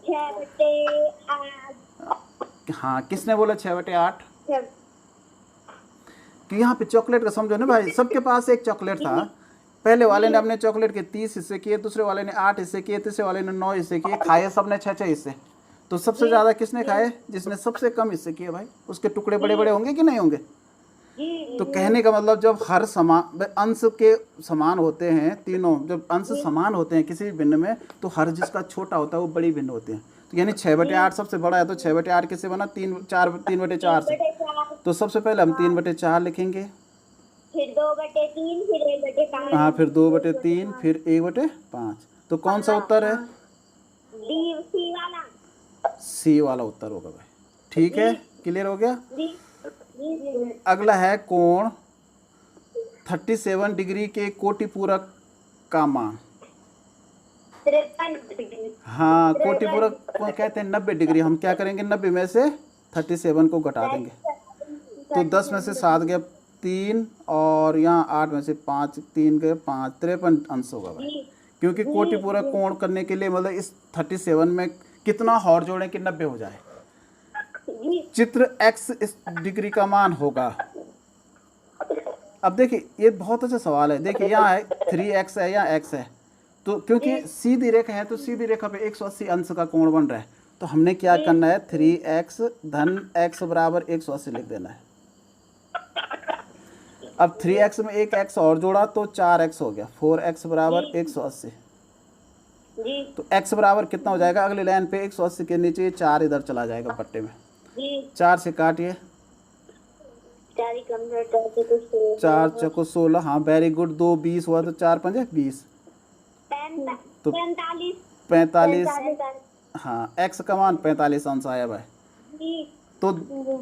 S2: 6/8
S1: हाँ, किसने बोला 6/8?
S2: छः-
S1: कि यहाँ पे चॉकलेट का समझो ना भाई, सबके पास एक चॉकलेट था, पहले वाले ने अपने चॉकलेट के 30 हिस्से किए, दूसरे वाले ने 8 हिस्से किए, तीसरे वाले ने 9 हिस्से किए, खाए सबने 6 हिस्से। तो सबसे ज़्यादा किसने खाए? जिसने सबसे कम हिस्से किए भाई, उसके टुकड़े बड़े बड़े होंगे कि नहीं होंगे?
S2: जी
S1: तो कहने का मतलब जब हर समान अंश के समान होते हैं तीनों, जब अंश समान होते हैं किसी भी भिन्न में, तो हर जिसका छोटा होता है वो बड़ी भिन्न होते हैं। तो यानी 6/8 सबसे बड़ा है, तो 6/8 किससे बना? 3/4 से।
S2: 3/4
S1: तो सबसे पहले हम 3/4 लिखेंगे,
S2: फिर 2/3 फिर 1/5
S1: हाँ, फिर 2/3 फिर 1/5। तो कौन सा उत्तर है?
S2: डी सी वाला
S1: सी वाला उत्तर होगा भाई। ठीक है, क्लियर हो गया।
S2: जी जी
S1: अगला है कोण 37 डिग्री के कोटि पूरक का मान।
S2: 53
S1: हाँ, कोटि पूरक को कहते हैं 90 डिग्री। हम क्या करेंगे, 90 में से 37 को घटा देंगे, तो 10 में से 7 गया 3, और यहाँ 8 में से 5, 3 गए 5, 53 अंश होगा भाई। क्योंकि कोटि पूरक कोण करने के लिए मतलब इस 37 में कितना और जोड़ें कि 90 हो जाए। चित्र x इस डिग्री का मान होगा। अब देखिए ये बहुत अच्छा सवाल है। देखिए यहाँ है 3x है या x है, तो क्योंकि सीधी रेखा है तो सीधी रेखा पे 180 अंश का कोण बन रहा है। तो हमने क्या करना है, 3x धन x बराबर 180 लिख देना है। अब 3x में एक x और जोड़ा तो 4x हो गया, 4x बराबर 180।
S2: जी
S1: तो x बराबर कितना हो जाएगा? अगली लाइन पे 180 के नीचे 4 इधर चला जाएगा पट्टे में,
S2: जी
S1: 4 से काटिए,
S2: 4 कम करते तो
S1: 4 चौको 16, हाँ वेरी गुड। 2 20 हुआ तो 4 पंजे 20, तो
S2: 45
S1: 45, हाँ x का मान 45 अंश आया भाई।
S2: जी
S1: तो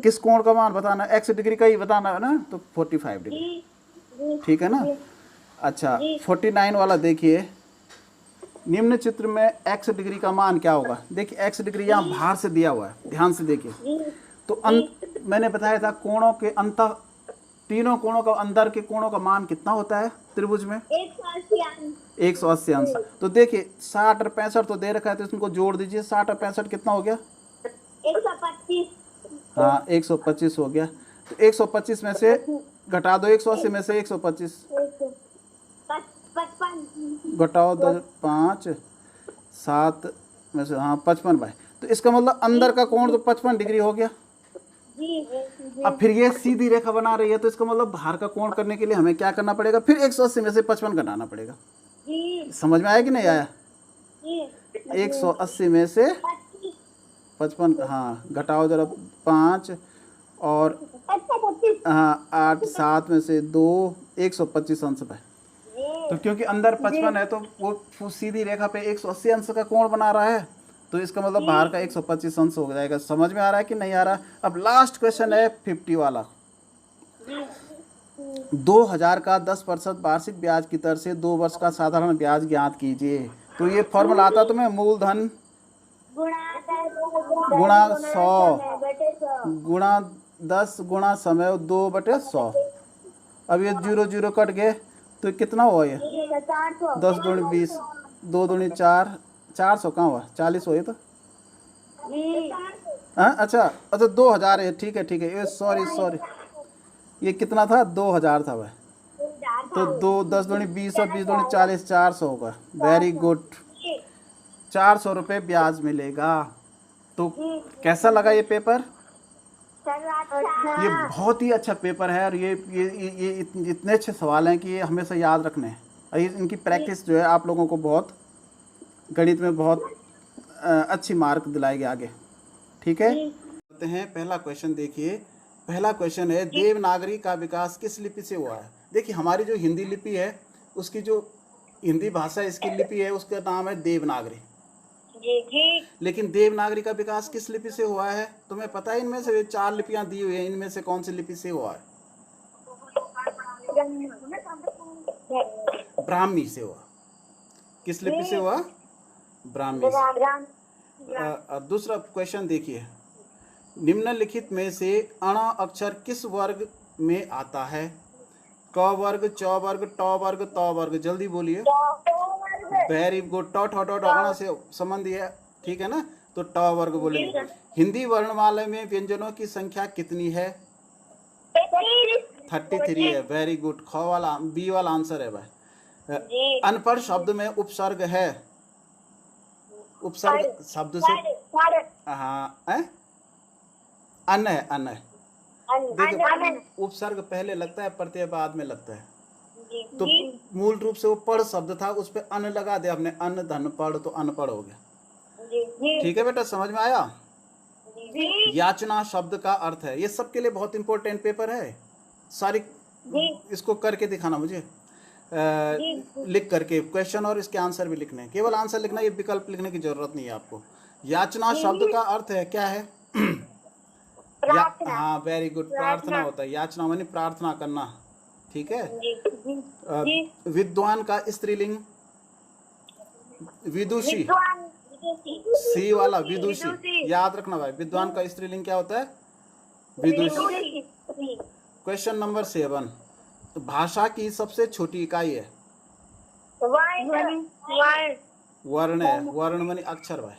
S1: किस कोण का मान बताना? x डिग्री का ही बताना है ना, तो 45 डिग्री।
S2: जी
S1: ठीक है ना। अच्छा 49 वाला देखिए, निम्न चित्र में x डिग्री का मान क्या होगा? देखिए x डिग्री यहाँ बाहर से दिया हुआ है, ध्यान से देखिए।
S2: जी
S1: तो मैंने बताया था कोणों के अंतर, तीनों कोणों का अंदर के कोणों का मान कितना होता है त्रिभुज में? 180 अंश। तो देखिए 60 और 65 तो दे रखा है, तो इसको जोड़ दीजिए, 60 और 65 कितना हो गया?
S2: 125
S1: हाँ 125 हो गया। तो 125 में से घटा दो 180 में से 125,
S2: 55
S1: घटाओ 5 7 में से, हाँ 55 भाई। तो इसका मतलब अंदर का कोण तो 55 डिग्री हो गया।
S2: जी
S1: अब फिर ये सीधी रेखा बना रही है, तो इसका मतलब बाहर का कोण करने के लिए हमें क्या करना पड़ेगा? फिर 180 में से 55 घटाना पड़ेगा।
S2: जी
S1: समझ में आया कि नहीं आया?
S2: जी
S1: 180 में से 55, हाँ घटाओ जरा 5 और हाँ 8 7 में से 2, 125 अंश भाई। तो क्योंकि अंदर 55 है तो वो सीधी रेखा पे 180 अंश का कोण बना रहा है, तो इसका मतलब बाहर का 125 अंश हो जाएगा। समझ में आ रहा है कि नहीं आ रहा? अब लास्ट क्वेश्चन है 50 वाला। 2000 का 10% वार्षिक ब्याज की दर से 2 वर्ष का साधारण ब्याज ज्ञात कीजिए। तो ये फॉर्मूला आता तुम्हें, मूलधन गुणा 100 गुणा 10 गुणा समय 2/100। अब ये 0 0 कट गए तो कितना हुआ ये? 10 दूनी 20, 2 दूनी 4, 400 कहाँ हुआ? 40 हुए तो। हाँ अच्छा 2000 है, ठीक है ठीक है, ये सॉरी ये कितना था? 2000 था भाई। तो 2 10 दूनी 20 और 20 दूनी 40, 400 होगा। वेरी गुड, 400 रुपये ब्याज मिलेगा। तो कैसा लगा ये पेपर? ये बहुत ही अच्छा पेपर है, और ये इतने अच्छे सवाल हैं कि ये हमेशा याद रखने हैं। और इनकी प्रैक्टिस जो है आप लोगों को बहुत गणित में बहुत अच्छी मार्क दिलाएगी आगे। ठीक है, करते हैं पहला क्वेश्चन। देखिए पहला क्वेश्चन है, देवनागरी का विकास किस लिपि से हुआ है? देखिए हमारी जो हिंदी लिपि है, उसकी जो हिंदी भाषा इसकी लिपि है उसका नाम है देवनागरी। लेकिन देवनागरी का विकास किस लिपि से हुआ है तुम्हें पता है? इनमें से 4 लिपियां दी हुई है, इनमें से कौन सी लिपि से हुआ है? ब्राह्मी से हुआ। किस लिपि से हुआ? ब्राह्मी से। दूसरा क्वेश्चन देखिए, निम्नलिखित में से अण अक्षर किस वर्ग में आता है? क वर्ग, च वर्ग, ट वर्ग, त वर्ग। जल्दी बोलिए। Very good. ट ठ ड अण से संबंधी है, ठीक है ना, तो ट वर्ग बोलेंगे। हिंदी वर्णमाला में व्यंजनों की संख्या कितनी है? 33 है। Very good. ख वाला, बी वाला आंसर है भाई। अनपढ़ शब्द में उपसर्ग है? उपसर्ग शब्द से, हाँ है, अन है, अन है। देखो उपसर्ग पहले लगता है, प्रत्यय बाद में लगता है। तो मूल रूप से वो पढ़ शब्द था, उस पे अन लगा दिया हमने, अन धन पढ़, तो अनपढ़ हो गया। ठीक है बेटा, समझ में आया? याचना शब्द का अर्थ है, ये सबके लिए बहुत इंपॉर्टेंट पेपर है, सारी इसको करके दिखाना मुझे, लिख करके क्वेश्चन और इसके आंसर भी लिखने, केवल आंसर लिखना, ये विकल्प लिखने की जरूरत नहीं है आपको। याचना शब्द का अर्थ है, क्या है? हाँ वेरी गुड, प्रार्थना होता है। याचना मानी प्रार्थना करना, ठीक है। विद्वान का स्त्रीलिंग? विदुषी। सी वाला विदुषी, याद रखना भाई, विद्वान का स्त्रीलिंग क्या होता है? विदुषी। क्वेश्चन नंबर 7, भाषा की सबसे छोटी इकाई है? वर्ण है। वर्ण मानी अक्षर भाई,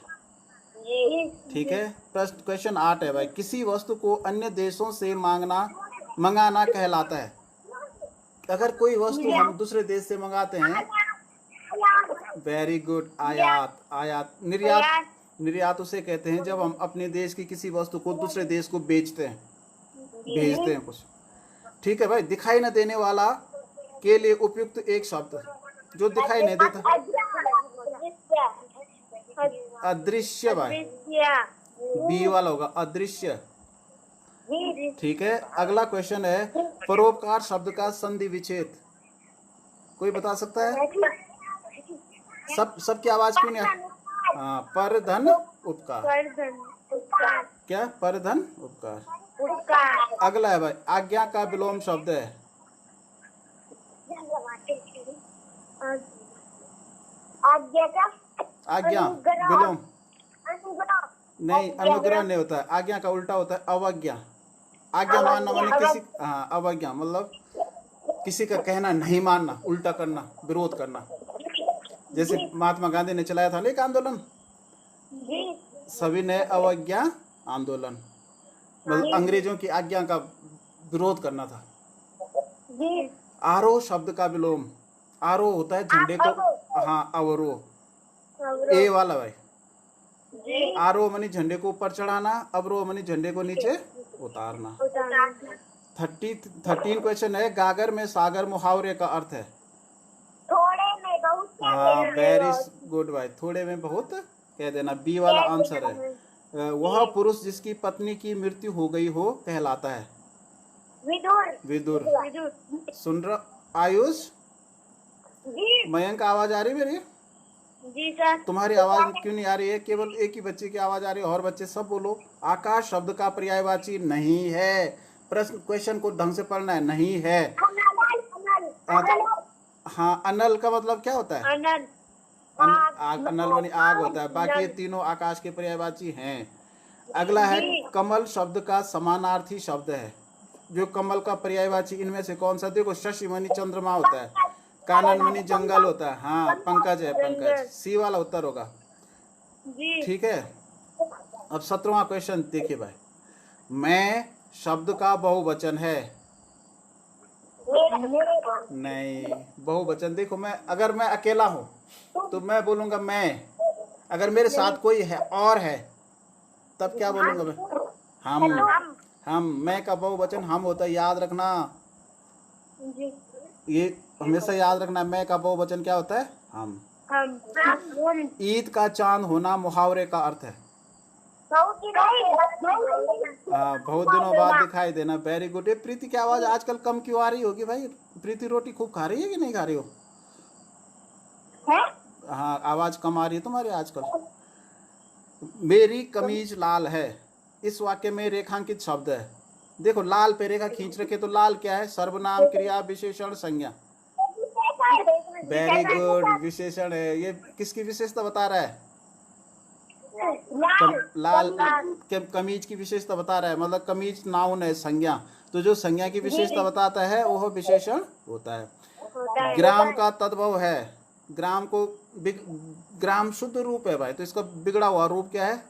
S1: ठीक है। प्रश्न क्वेश्चन 8 है भाई, किसी वस्तु को अन्य देशों से मंगाना कहलाता है? अगर कोई वस्तु हम दूसरे देश से मंगाते हैं, वेरी गुड, आयात। आयात। निर्यात, निर्यात उसे कहते हैं जब हम अपने देश की किसी वस्तु को दूसरे देश को बेचते हैं, भेजते हैं कुछ, ठीक है भाई। दिखाई न देने वाला के लिए उपयुक्त एक शब्द, जो दिखाई नहीं देता, अदृश्य भाई, बी वाला होगा, अदृश्य, ठीक है। अगला क्वेश्चन है, परोपकार शब्द का संधि विच्छेद, कोई बता सकता है? सबकी आवाज क्यों नहीं? हाँ, पर धन उपकार। क्या? पर धन उपकार। अगला है भाई, आज्ञा का विलोम शब्द है? आज्ञा विलोम नहीं, अनुग्रह नहीं होता है, आज्ञा का उल्टा होता है अवज्ञा। आज्ञा मानना माने किसी, हाँ अवज्ञा मतलब किसी का कहना नहीं मानना, उल्टा करना, विरोध करना। जैसे महात्मा गांधी ने चलाया था लेख आंदोलन, सभी ने अवज्ञा आंदोलन, मतलब अंग्रेजों की आज्ञा का विरोध करना था। आरोह शब्द का विलोम? आरोह होता है झंडे को, हाँ अवरोह, ए वाला भाई। आरोह मनी झंडे को ऊपर चढ़ाना, अवरोह मनी झंडे को नीचे उतारना। 13 क्वेश्चन है, गागर में सागर मुहावरे का अर्थ है?
S2: थोड़े में बहुत,
S1: हाँ वेरी गुड भाई, थोड़े में बहुत कह देना, बी वाला आंसर है। वह पुरुष जिसकी पत्नी की मृत्यु हो गई हो कहलाता है?
S2: विदुर।
S1: विदुर। सुन रहा आयुष? मयंक आवाज आ रही मेरी?
S2: जी सर।
S1: तुम्हारी आवाज क्यों नहीं आ रही है? केवल एक ही बच्चे की आवाज आ रही है, और बच्चे सब बोलो। आकाश शब्द का पर्यायवाची नहीं है। प्रश्न क्वेश्चन को ढंग से पढ़ना है, नहीं है। हाँ, अनल का मतलब क्या होता है?
S2: अनल,
S1: अनल मानी आग होता है। बाकी ये तीनों आकाश के पर्यायवाची हैं। अगला है, कमल शब्द का समानार्थी शब्द है? जो कमल का पर्यायवाची इनमें से कौन सा? देखो, शशि मणि चंद्रमा होता है, कानन मणि जंगल होता है, हाँ पंकज है, पंकज। सी वाला उत्तर होगा, ठीक है। अब 17वां क्वेश्चन देखिए भाई, मैं शब्द का बहुवचन है? नहीं, बहुवचन देखो, अगर मैं अकेला हूं तो मैं बोलूंगा मैं, अगर मेरे साथ कोई है और है तब क्या बोलूंगा मैं? हम। मैं का बहुवचन हम होता है, याद रखना, ये हमेशा याद रखना। मैं का बहुवचन क्या होता है? हम। ईद का चांद होना मुहावरे का अर्थ है? हाँ, बहुत दिनों बाद दिखाई देना। Very good. ये प्रीति की आवाज आजकल कम क्यों आ रही होगी भाई? प्रीति रोटी खूब खा रही है कि नहीं खा रही हो? हाँ, आवाज कम आ रही है तुम्हारी आजकल। मेरी कमीज लाल है, इस वाक्य में रेखांकित शब्द है? देखो, लाल पे रेखा खींच रखे तो लाल क्या है? सर्वनाम, क्रिया, विशेषण, संज्ञा। वेरी गुड, विशेषण है ये। किसकी विशेषता बता रहा है?
S2: लाल
S1: लाल कमीज की विशेषता बता रहा है, मतलब कमीज नाउन है, संज्ञा। तो जो संज्ञा की विशेषता बताता है वह विशेषण होता है।
S2: होता है।
S1: ग्राम का तद्भव है, ग्राम को ग्राम शुद्ध रूप है भाई, तो इसका बिगड़ा हुआ रूप क्या है?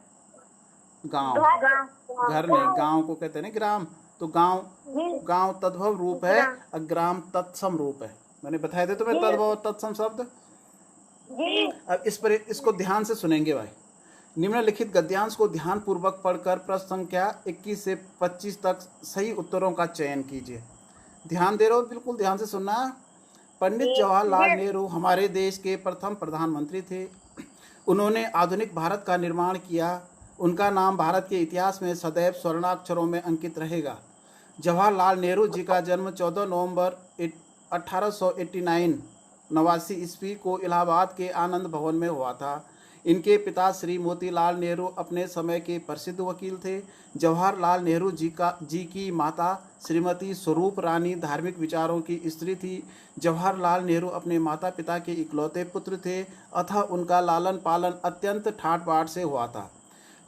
S1: गांव। घर नहीं, गांव को कहते हैं ना ग्राम। तो गांव तद्भव रूप है और ग्राम तत्सम रूप है। मैंने बताया थे तुम्हें तद्भव और तत्सम शब्द। अब इसको ध्यान से सुनेंगे भाई। निम्नलिखित गद्यांश को ध्यान पूर्वक पढ़कर प्रश्न संख्या 21 से 25 तक सही उत्तरों का चयन कीजिए। ध्यान दे रहे हो? बिल्कुल ध्यान से सुनना। पंडित जवाहरलाल नेहरू हमारे देश के प्रथम प्रधानमंत्री थे। उन्होंने आधुनिक भारत का निर्माण किया। उनका नाम भारत के इतिहास में सदैव स्वर्णाक्षरों में अंकित रहेगा। जवाहरलाल नेहरू जी का जन्म 14 नवंबर 1889 ईस्वी को इलाहाबाद के आनंद भवन में हुआ था। इनके पिता श्री मोतीलाल नेहरू अपने समय के प्रसिद्ध वकील थे। जवाहरलाल नेहरू जी की माता श्रीमती स्वरूप रानी धार्मिक विचारों की स्त्री थी। जवाहरलाल नेहरू अपने माता पिता के इकलौते पुत्र थे, अतः उनका लालन पालन अत्यंत ठाट बाट से हुआ था।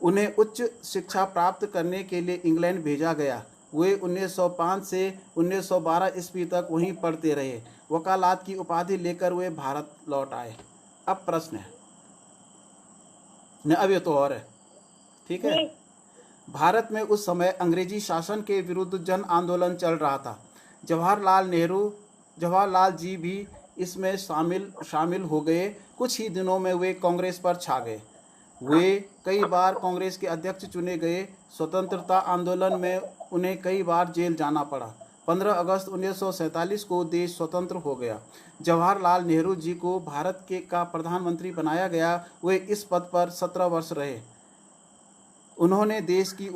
S1: उन्हें उच्च शिक्षा प्राप्त करने के लिए इंग्लैंड भेजा गया। वे 1905 से 1912 ईस्वी तक वहीं पढ़ते रहे। वकालत की उपाधि लेकर वे भारत लौट आए। अब प्रश्न है न, अब ये तो और है, ठीक है। भारत में उस समय अंग्रेजी शासन के विरुद्ध जन आंदोलन चल रहा था। जवाहरलाल जी भी इसमें शामिल हो गए। कुछ ही दिनों में वे कांग्रेस पर छा गए। वे कई बार कांग्रेस के अध्यक्ष चुने गए। स्वतंत्रता आंदोलन में उन्हें कई बार जेल जाना पड़ा। 15 अगस्त 1947 को देश स्वतंत्र हो गया। जवाहरलाल नेहरू जी को भारत का प्रधानमंत्री बनाया गया। वे इस पद पर 17 वर्ष रहे। उन्होंने देश के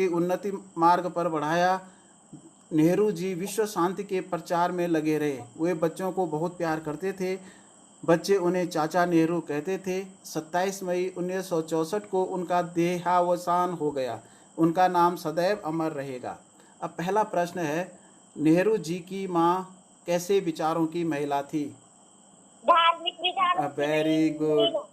S1: उन्नति मार्ग पर बढ़ाया। नेहरू जी विश्व शांति के प्रचार में लगे रहे। वे बच्चों को बहुत प्यार करते थे। बच्चे उन्हें चाचा नेहरू कहते थे। 27 मई 1964 को उनका देहावसान हो गया। उनका नाम सदैव अमर रहेगा। अब पहला प्रश्न है, नेहरू जी की माँ कैसे विचारों की महिला थी?
S2: धार्मिक विचारों की
S1: वेरी गुड।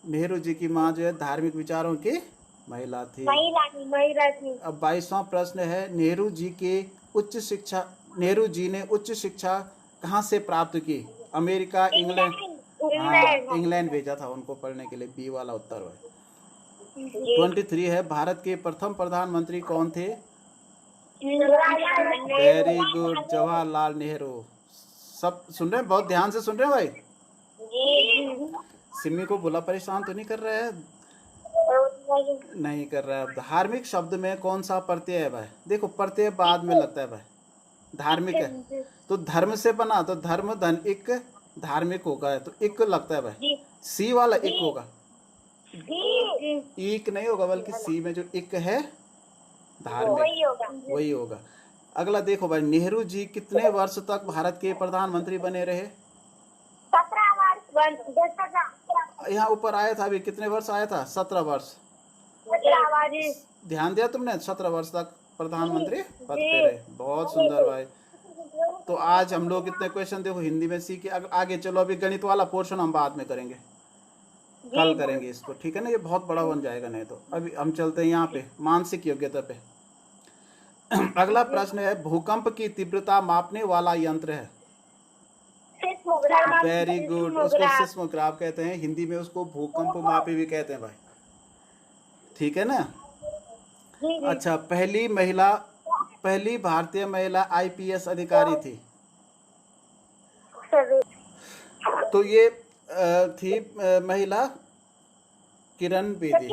S1: नेहरू जी की माँ जो है धार्मिक विचारों की महिला थी।
S2: महिला थी।
S1: अब 22वां प्रश्न है, नेहरू जी ने उच्च शिक्षा कहाँ से प्राप्त की? America, England? हाँ, इंग्लैंड भेजा था उनको पढ़ने के लिए। बी वाला उत्तर है। 23 है, भारत के प्रथम प्रधानमंत्री कौन थे? Very good, Jawaharlal Nehru. सब सुन रहे हैं? बहुत ध्यान से सुन रहे हैं भाई? सिमी को बोला परेशान तो नहीं कर रहा है? नहीं कर रहा है। धार्मिक शब्द में कौन सा प्रत्यय है भाई? देखो प्रत्यय बाद में लगता है भाई। धार्मिक है तो धर्म से बना, तो धर्म धन इक धार्मिक होगा, तो इक लगता है भाई। सी वाला इक होगा, इक नहीं होगा, बल्कि सी में जो इक है धार्मिक वही होगा। अगला देखो भाई, नेहरू जी कितने वर्ष तक भारत के प्रधानमंत्री बने रहे?
S2: 17 वर्ष।
S1: यहाँ ऊपर आया था अभी, कितने वर्ष आया था? 17 वर्ष। ध्यान दिया तुमने? 17 वर्ष तक प्रधानमंत्री पद पे रहे। बहुत सुंदर भाई। तो आज हम लोग इतने क्वेश्चन देखो हिंदी में सीखे। आगे चलो, अभी गणित वाला पोर्शन हम बाद में करेंगे, कल करेंगे इसको, ठीक है ना? ये बहुत बड़ा बन जाएगा नहीं तो। अभी हम चलते हैं यहाँ पे मानसिक योग्यता पे। अगला प्रश्न है, भूकंप की तीव्रता मापने वाला यंत्र है? वेरी गुड, उसको सिस्मोग्राफ कहते हैं। हिंदी में उसको भूकंप मापी भी कहते हैं भाई, ठीक है ना? अच्छा, पहली भारतीय महिला IPS अधिकारी थी? तो ये थी महिला किरण बेदी।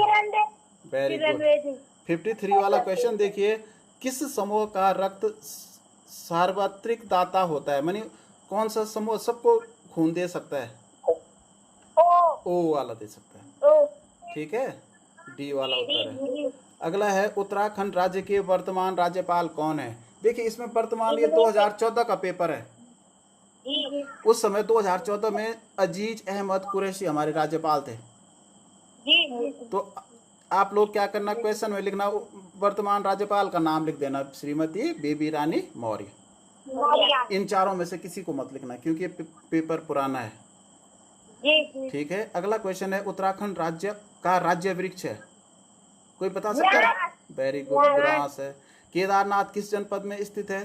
S1: Very good. 53 वाला क्वेश्चन देखिए, किस समूह का रक्त सार्वत्रिक दाता होता है? मानी कौन सा समूह सबको खून दे सकता है? ओ वाला दे सकता है, ठीक है। डी वाला उत्तर है। अगला है, उत्तराखंड राज्य के वर्तमान राज्यपाल कौन है? देखिए इसमें वर्तमान, ये 2014 का पेपर है। उस समय 2014 में अजीज अहमद कुरैशी हमारे राज्यपाल थे। तो आप लोग क्या करना, क्वेश्चन में लिखना वर्तमान राज्यपाल का नाम लिख देना, श्रीमती बेबी रानी मौर्य। इन चारों में से किसी को मत लिखना क्योंकि ये पेपर पुराना है।
S2: जी
S1: ठीक है, अगला क्वेश्चन है उत्तराखंड राज्य का राज्य वृक्ष है, कोई बता सकता है? वेरी गुड, ग्रास है। केदारनाथ किस जनपद में स्थित है?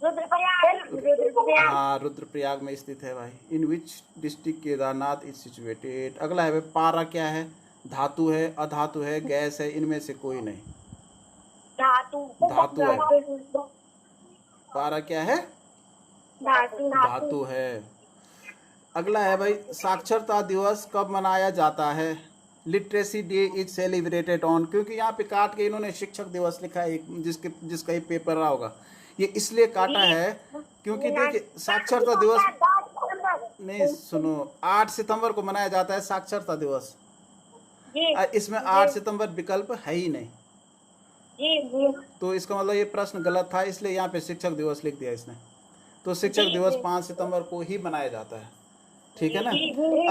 S2: रुद्रप्रयाग।
S1: हाँ, रुद्रप्रयाग में स्थित है भाई। In which district Kedarnath is situated. अगला है भाई पारा क्या है? धातु है, अधातु है, गैस है, इनमें से कोई नहीं। धातु है। पारा क्या है? धातु है। अगला है भाई साक्षरता दिवस कब मनाया जाता है? Literacy day is celebrated on. क्योंकि यहाँ पे काट के इन्होंने शिक्षक दिवस लिखा है, जिसका ये पेपर रहा होगा, ये इसलिए काटा है क्योंकि देखिए साक्षरता दिवस नहीं, सुनो, 8 सितंबर को मनाया जाता है साक्षरता दिवस। इसमें 8 सितंबर विकल्प है ही नहीं, तो इसका मतलब ये प्रश्न गलत था, इसलिए यहाँ पे शिक्षक दिवस लिख दिया इसने। तो शिक्षक दिवस 5 सितंबर को ही मनाया जाता है। ठीक है ना?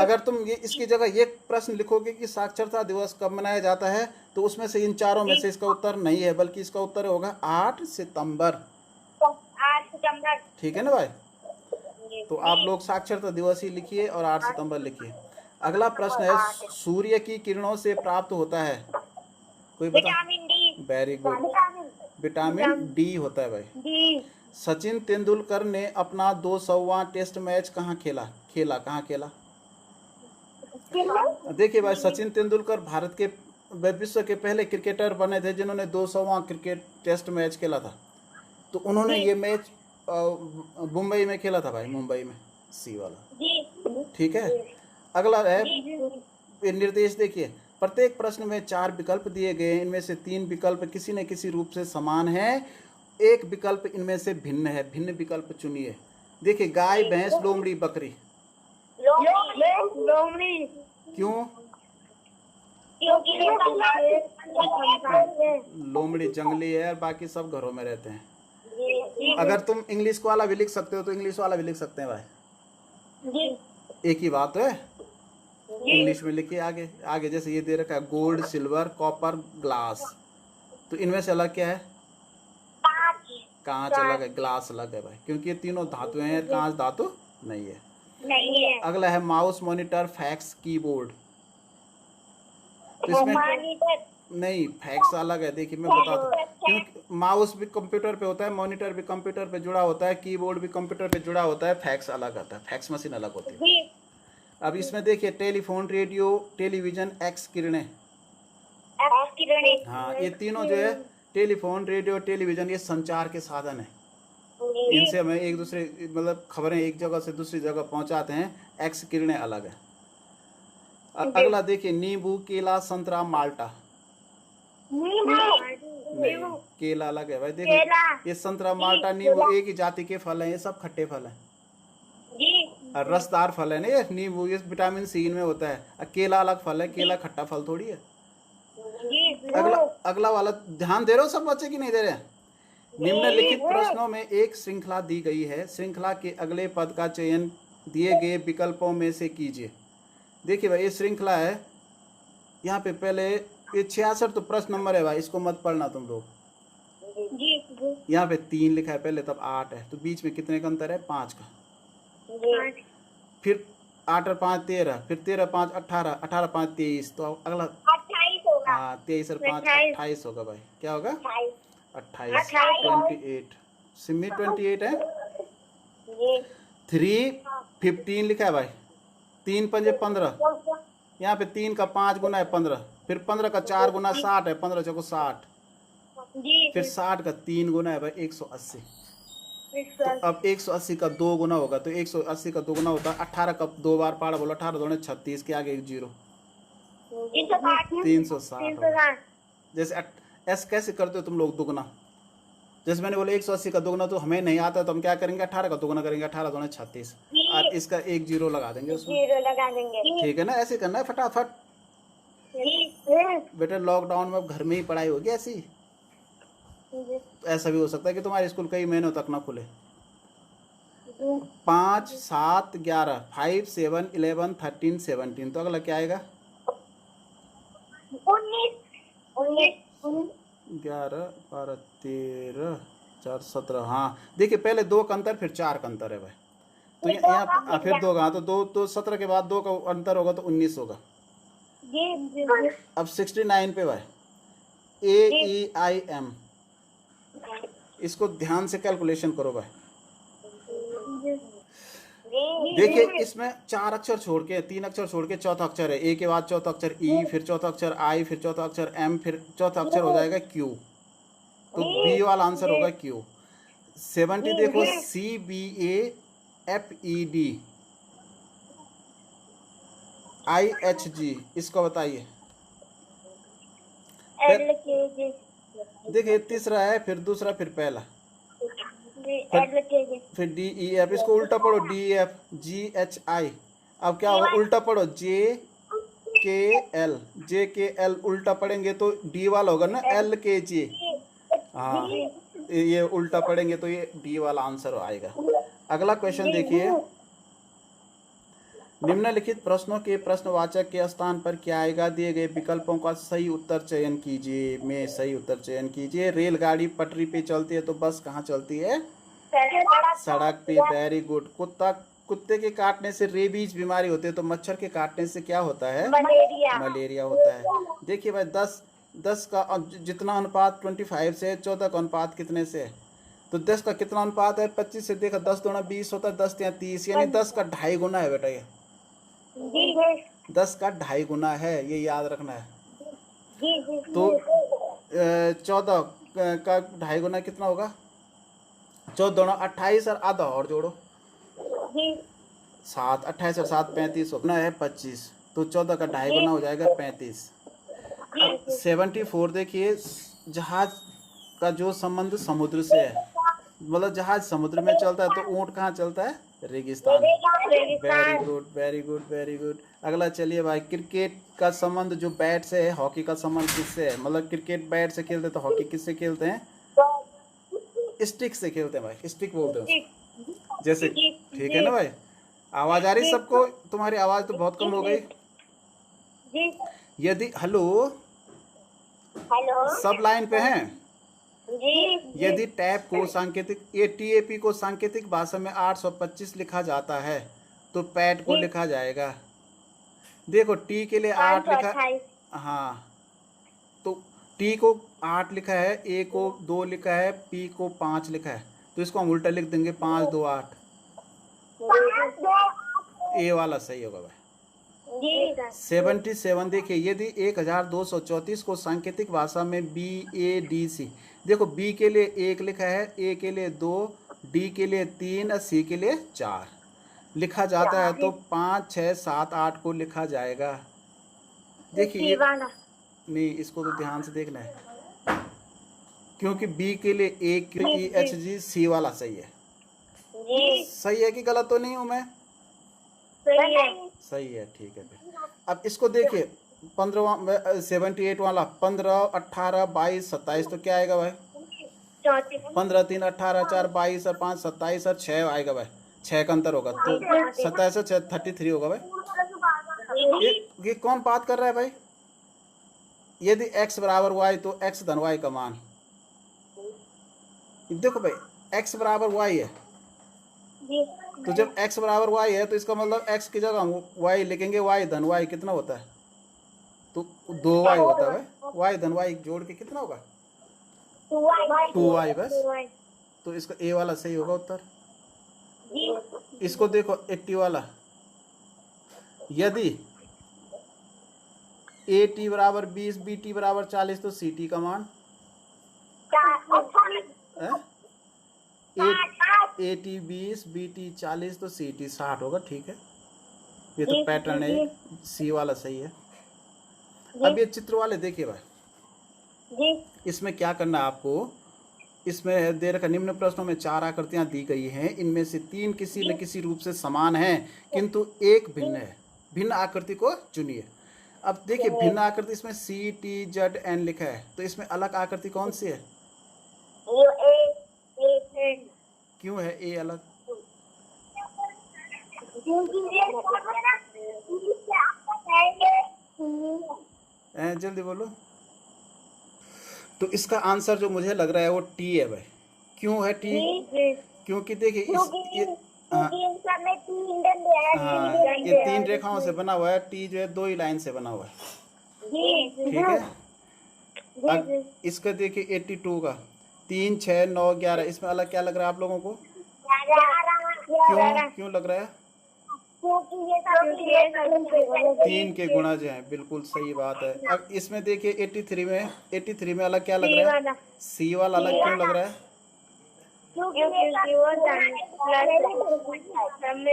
S1: अगर तुम ये इसकी जगह ये प्रश्न लिखोगे कि साक्षरता दिवस कब मनाया जाता है, तो उसमें से इन चारों में से इसका उत्तर नहीं है, बल्कि इसका उत्तर होगा 8 सितंबर।
S2: 8 सितंबर।
S1: ठीक है ना भाई? तो आप लोग साक्षरता दिवस ही लिखिए और 8 सितंबर लिखिए। अगला प्रश्न है सूर्य की किरणों से प्राप्त होता है, कोई बता?
S2: Vitamin D.
S1: Very good, vitamin D होता है भाई। सचिन तेंदुलकर ने अपना 200वां टेस्ट मैच कहाँ खेला? देखिए भाई, सचिन तेंदुलकर भारत के विश्व के पहले क्रिकेटर बने थे जिन्होंने 200वां क्रिकेट टेस्ट मैच खेला था। तो उन्होंने ये मैच मुंबई में खेला था भाई, मुंबई में, सी वाला। ठीक है, अगला है ये निर्देश। देखिए प्रत्येक प्रश्न में 4 विकल्प दिए गए हैं, इनमें से 3 विकल्प किसी न किसी रूप से समान है, एक विकल्प इनमें से भिन्न है, भिन्न विकल्प चुनिए। देखिए गाय, भैंस, लोमड़ी, बकरी।
S2: लोमड़ी।
S1: क्यों?
S2: क्योंकि
S1: लोमड़ी जंगली है और बाकी सब घरों में रहते हैं। अगर तुम इंग्लिश वाला भी लिख सकते हो तो इंग्लिश वाला भी लिख सकते हैं भाई, एक ही बात है। इंग्लिश में लिखिए आगे आगे, जैसे ये दे रखा है गोल्ड, सिल्वर, कॉपर, ग्लास। तो इनमें से अलग क्या है? कांच अलग है, ग्लास अलग है भाई, क्योंकि ये तीनों धातु हैं, कांच धातु नहीं है। अगला है माउस, मॉनिटर, फैक्स, कीबोर्ड। तो इसमें नहीं, फैक्स अलग है। देखिए मैं बताता हूँ, क्योंकि माउस भी कंप्यूटर पे होता है, मॉनिटर भी कंप्यूटर पे जुड़ा होता है, कीबोर्ड भी कंप्यूटर पे जुड़ा होता है, फैक्स अलग आता है, फैक्स मशीन अलग होती है। अब इसमें देखिए टेलीफोन, रेडियो, टेलीविजन, एक्स किरणें। हाँ, ये तीनों जो है टेलीफोन, रेडियो, टेलीविजन, ये संचार के साधन है। इनसे हमें एक दूसरे मतलब खबरें एक जगह से दूसरी जगह पहुंचाते हैं। एक्स किरणें अलग है। अगला देखिए नींबू, केला, संतरा, माल्टा। नहीं, केला अलग है भाई। देखिए ये संतरा, माल्टा, नींबू एक ही जाति के फल हैं, ये सब खट्टे फल हैं और रसदार फल है ना। ये नींबू ये विटामिन सी इनमें होता है, और केला अलग फल है, केला खट्टा फल थोड़ी है। अगला वाला ध्यान दे रहे हो सब बच्चे की नहीं दे रहे हैं? निम्नलिखित प्रश्नों में एक श्रृंखला दी गई है, श्रृंखला के अगले पद का चयन दिए गए विकल्पों में से कीजिए। देखिए भाई ये श्रृंखला है, यहाँ पे पहले ये 66 तो प्रश्न नंबर है भाई, इसको मत पढ़ना तुम लोग। यहाँ पे 3 लिखा है पहले, तब 8 है, तो बीच में कितने का अंतर है? 5 का। फिर 8 और 5 13, फिर 13 5 18, 18 5 23, तो अगला
S2: 28 होगा।
S1: हाँ 23 और 5 28 होगा भाई। क्या होगा? 28 28। सिमी 28 है। 3 15 लिखा है भाई, 3 पंजे 15, यहाँ पे 3 का 5 गुना है 15, फिर 15 का 4 गुना 60 है, 15 चौको 60, फिर 60 का 3 गुना है भाई 180। तो अब 180 का 2 गुना होगा, तो 180 का 2 गुना होता है 18 का 2 बार पाड़ा बोला, 18 2 36 के आगे एक 0, 360। जैसे ऐसे कैसे करते हो तुम लोग दुगना? जैसे मैंने बोला 180 का दुगना तो हमें नहीं आता, तो हम क्या करेंगे? 18 का दुगना करेंगे, 18 2 36 और इसका एक 0 लगा देंगे उसमें।
S2: 0 लगा देंगे।
S1: ठीक है ना? ऐसे करना है फटाफट। बेटा लॉकडाउन में अब घर में ही पढ़ाई होगी ऐसी। ऐसा भी हो सकता है कि तुम्हारे स्कूल कई महीनों तक ना खुले। 5 7 11 5 7 11 13 17, तो अगला क्या आएगा?
S2: 19
S1: 11 12 13 4 17, हाँ देखिए पहले 2 का अंतर फिर 4 का अंतर है भाई। तो यहाँ फिर 2 का, हाँ तो 2 तो 17 के बाद 2 का अंतर होगा तो 19 होगा।
S2: जी
S1: अब 69 पे भाई, AEIM, इसको ध्यान से कैलकुलेशन करो भाई। देखिए इसमें 4 अक्षर छोड़ के, 3 अक्षर छोड़ के चौथा अक्षर है, ए के बाद चौथा अक्षर ई, फिर चौथा अक्षर आई, फिर चौथा अक्षर एम, फिर चौथा अक्षर हो जाएगा क्यू। तो बी वाला आंसर होगा क्यू। 70 देखो, CBAFED IHG, इसको बताइए।
S2: LKG
S1: देखिए तीसरा है, फिर दूसरा, फिर पहला,
S2: LKG
S1: फिर DEF, इसको उल्टा पढ़ो, DEF GHI। अब क्या होगा, उल्टा पढ़ो, JKL, JKL उल्टा पढ़ेंगे तो डी वाला होगा ना, LKG। हाँ ये उल्टा पढ़ेंगे तो ये डी वाला आंसर आएगा। अगला क्वेश्चन देखिए, निम्नलिखित प्रश्नों के प्रश्नवाचक के स्थान पर क्या आएगा, दिए गए विकल्पों का सही उत्तर चयन कीजिए। में सही उत्तर चयन कीजिए। रेलगाड़ी पटरी पे चलती है तो बस कहाँ चलती है, सड़क पे। Very good. कुत्ते के काटने से रेबीज बीमारी होती है, तो मच्छर के काटने से क्या होता है, मलेरिया होता है। देखिए भाई 10 का जितना अनुपात 25 से, 14 का अनुपात कितने से है, तो 10 का कितना अनुपात है, 25 से। देखा 10 दूना 20 होता है, 10 या 30, यानी 10 का 2.5 गुना है बेटा। ये 10 का 2.5 गुना है, ये याद रखना है। तो 14 का 2.5 गुना कितना होगा, 14 दूना 28 और आधा और जोड़ो 7, 28 और 7 35 होना है 25, तो 14 का 2.5 गुना हो जाएगा 35। 74 देखिए, जहाज का जो संबंध समुद्र से है, मतलब जहाज समुद्र में चलता है तो ऊंट कहाँ चलता है, रेगिस्तान। Very good very good very good. अगला चलिए भाई, क्रिकेट का संबंध जो बैट से है, हॉकी का संबंध किससे है, मतलब क्रिकेट बैट से खेलते हैं तो हॉकी किससे खेलते हैं, स्टिक से खेलते हैं भाई, स्टिक बोलते हैं जैसे। ठीक है ना भाई, आवाज आ रही सबको, तुम्हारी आवाज तो बहुत कम हो गई। यदि हेलो सब लाइन पे हैं, यदि टैप को सांकेतिक, ये TAP को सांकेतिक भाषा में 825 लिखा जाता है तो पैट को लिखा जाएगा। देखो टी के लिए 8 लिखा, हाँ तो टी को 8 लिखा है, ए को 2 लिखा है, पी को 5 लिखा है, तो इसको हम उल्टा लिख देंगे 5 2 8। ए वाला सही होगा भाई। 77 देखिए, यदि 1234 को सांकेतिक भाषा में BADC, देखो बी के लिए 1 लिखा है, ए के लिए 2, डी के लिए 3 और सी के लिए 4 लिखा जाता है, तो 5 6 7 8 को लिखा जाएगा। देखिए नहीं, इसको तो ध्यान से देखना है, क्योंकि बी के लिए AQEHG सी वाला सही है। सही है कि गलत तो नहीं हूं मैं, सही है, ठीक है। अब इसको देखिए 78 वाला, 15 18 22 27, तो क्या आएगा भाई, 15 3 18 4 22 और 5 27 और 6 आएगा भाई, 6 का अंतर होगा, तो 27 और 6 33 होगा भाई। ये कौन बात कर रहा है भाई, यदि x बराबर y तो x धन y का मान, देखो भाई x बराबर y है, तो जब x बराबर y है तो इसका मतलब x की जगह y लिखेंगे, y धन y कितना होता है, तो 2y होता है भाई, y धन y जोड़ के कितना होगा, 2y बस। तो इसका ए वाला सही होगा उत्तर। इसको देखो 80 वाला, यदि AT बराबर 20 BT बराबर 40 तो CT का मान, AT 20 BT 40 तो CT 60 होगा। ठीक है, ये तो पैटर्न है, सी वाला सही है। अब ये चित्र वाले देखिए भाई, इसमें क्या करना है आपको, इसमें दे रखा निम्न प्रश्नों में 4 आकृतियां दी गई हैं, इनमें से 3 किसी न किसी रूप से समान हैं किंतु एक भिन्न है, भिन्न आकृति को चुनिए। अब देखिए भिन्न आकृति, इसमें CTZN लिखा है, तो इसमें अलग आकृति कौन सी है, क्यों है ए अलग, जल्दी बोलो। तो इसका आंसर जो मुझे लग रहा है वो टी है भाई, क्यों है टी?
S2: जी
S1: क्योंकि देखिए हाँ,
S2: क्योंकि इन सब में तीन डंडे हैं।
S1: हाँ, ये 3 रेखाओं से बना हुआ है। टी जो है 2 ही लाइन से बना हुआ है।
S2: जी
S1: ठीक है। अब
S2: जी
S1: इसका देखिए 82 का 3 6 9 11, इसमें अलग क्या लग रहा है आप लोगों को? क्यों क्यों लग रहा है?
S2: क्योंकि ये सब
S1: 3 के गुणा जो है, बिल्कुल सही बात है। अब इसमें देखिए 83 में अलग क्या लग रहा है? सी वाला अलग क्यों लग रहा है?
S2: क्योंकि वो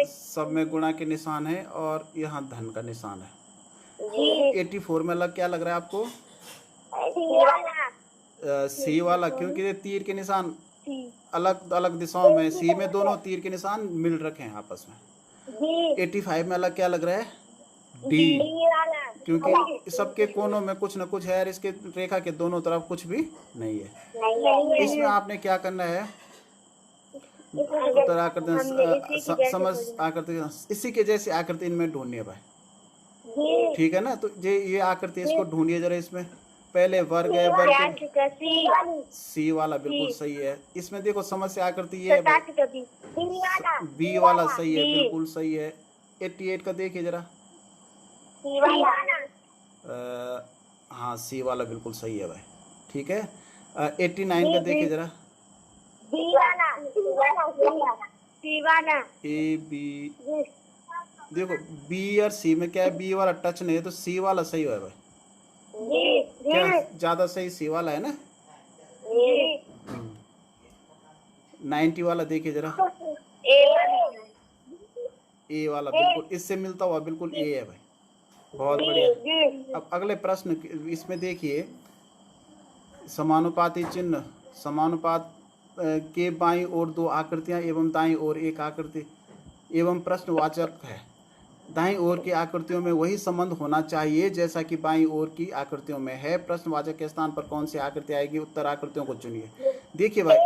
S1: सब में गुणा के निशान है और यहाँ धन का निशान है। 84 में अलग क्या लग रहा है आपको? सी वाला, क्योंकि ये तीर के निशान अलग अलग दिशाओं में, सी में दोनों तीर के निशान मिल रखे हैं आपस में। 85 में अलग क्या लग रहा है? डी, क्योंकि सबके कोनों में कुछ न कुछ है और इसके रेखा के दोनों तरफ कुछ भी नहीं है। इसमें आपने क्या करना है? उत्तर आकृति समझ आकृति इसी के जैसे आकृति इनमें ढूंढनी है भाई। ठीक है ना? तो ये आकृति इसको ढूंढिए जरा। इसमें पहले वर्ग है, वर्ग के सी वाला बिल्कुल सही है। इसमें देखो समस्या आकृति ये है भाई, बी वाला सही है, बिल्कुल सही है। 88 का देखिए जरा। हाँ, सी वाला बिल्कुल सही है भाई। ठीक है। 89 का देखिए जरा। ए बी, देखो बी और सी में क्या है? बी वाला टच नहीं है तो सी वाला सही है भाई। क्या ज्यादा सही सी वाला है ना? 90 वाला देखिए जरा। ए वाला बिल्कुल इससे मिलता हुआ बिल्कुल ए है भाई। बहुत बढ़िया। अब अगले प्रश्न इसमें देखिए, समानुपाती चिन्ह, समानुपात के बाईं ओर 2 आकृतियां एवं दाईं ओर 1 आकृति एवं प्रश्नवाचक है। दाईं ओर की आकृतियों में वही संबंध होना चाहिए जैसा कि बाईं ओर की आकृतियों में है। प्रश्नवाचक के स्थान पर कौन सी आकृति आएगी? उत्तर आकृतियों को चुनिए। देखिए भाई,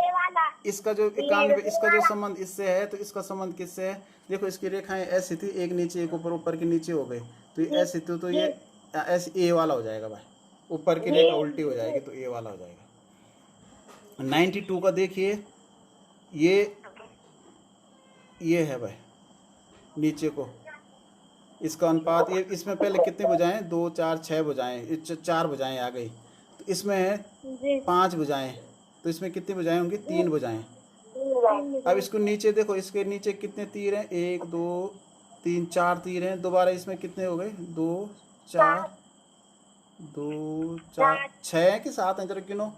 S1: इसका जो 91, इसका जो संबंध इससे है तो इसका संबंध किससे है? देखो इसकी रेखाएं ऐसी थी, एक नीचे एक ऊपर, ऊपर के नीचे हो गई, तो ये ऐसी थी तो ये ऐसे ए वाला हो जाएगा भाई। ऊपर की रेखा उल्टी हो जाएगी तो ए वाला हो जाएगा। 92 का देखिए, ये है भाई नीचे को, इसका अनुपात ये, इसमें पहले कितनी भुजाएं? 2 4 6 भुजाएं, 4 भुजाएं आ गई, तो इसमें है 5 भुजाएं, तो इसमें कितनी भुजाएं होंगी? 3 भुजाएं। अब इसको नीचे देखो, इसके नीचे कितने तीर हैं? 1 2 3 4 तीर हैं। दोबारा इसमें कितने हो गए? 2 4 2 4 6 है कि 7 हैं? जरा गिनो।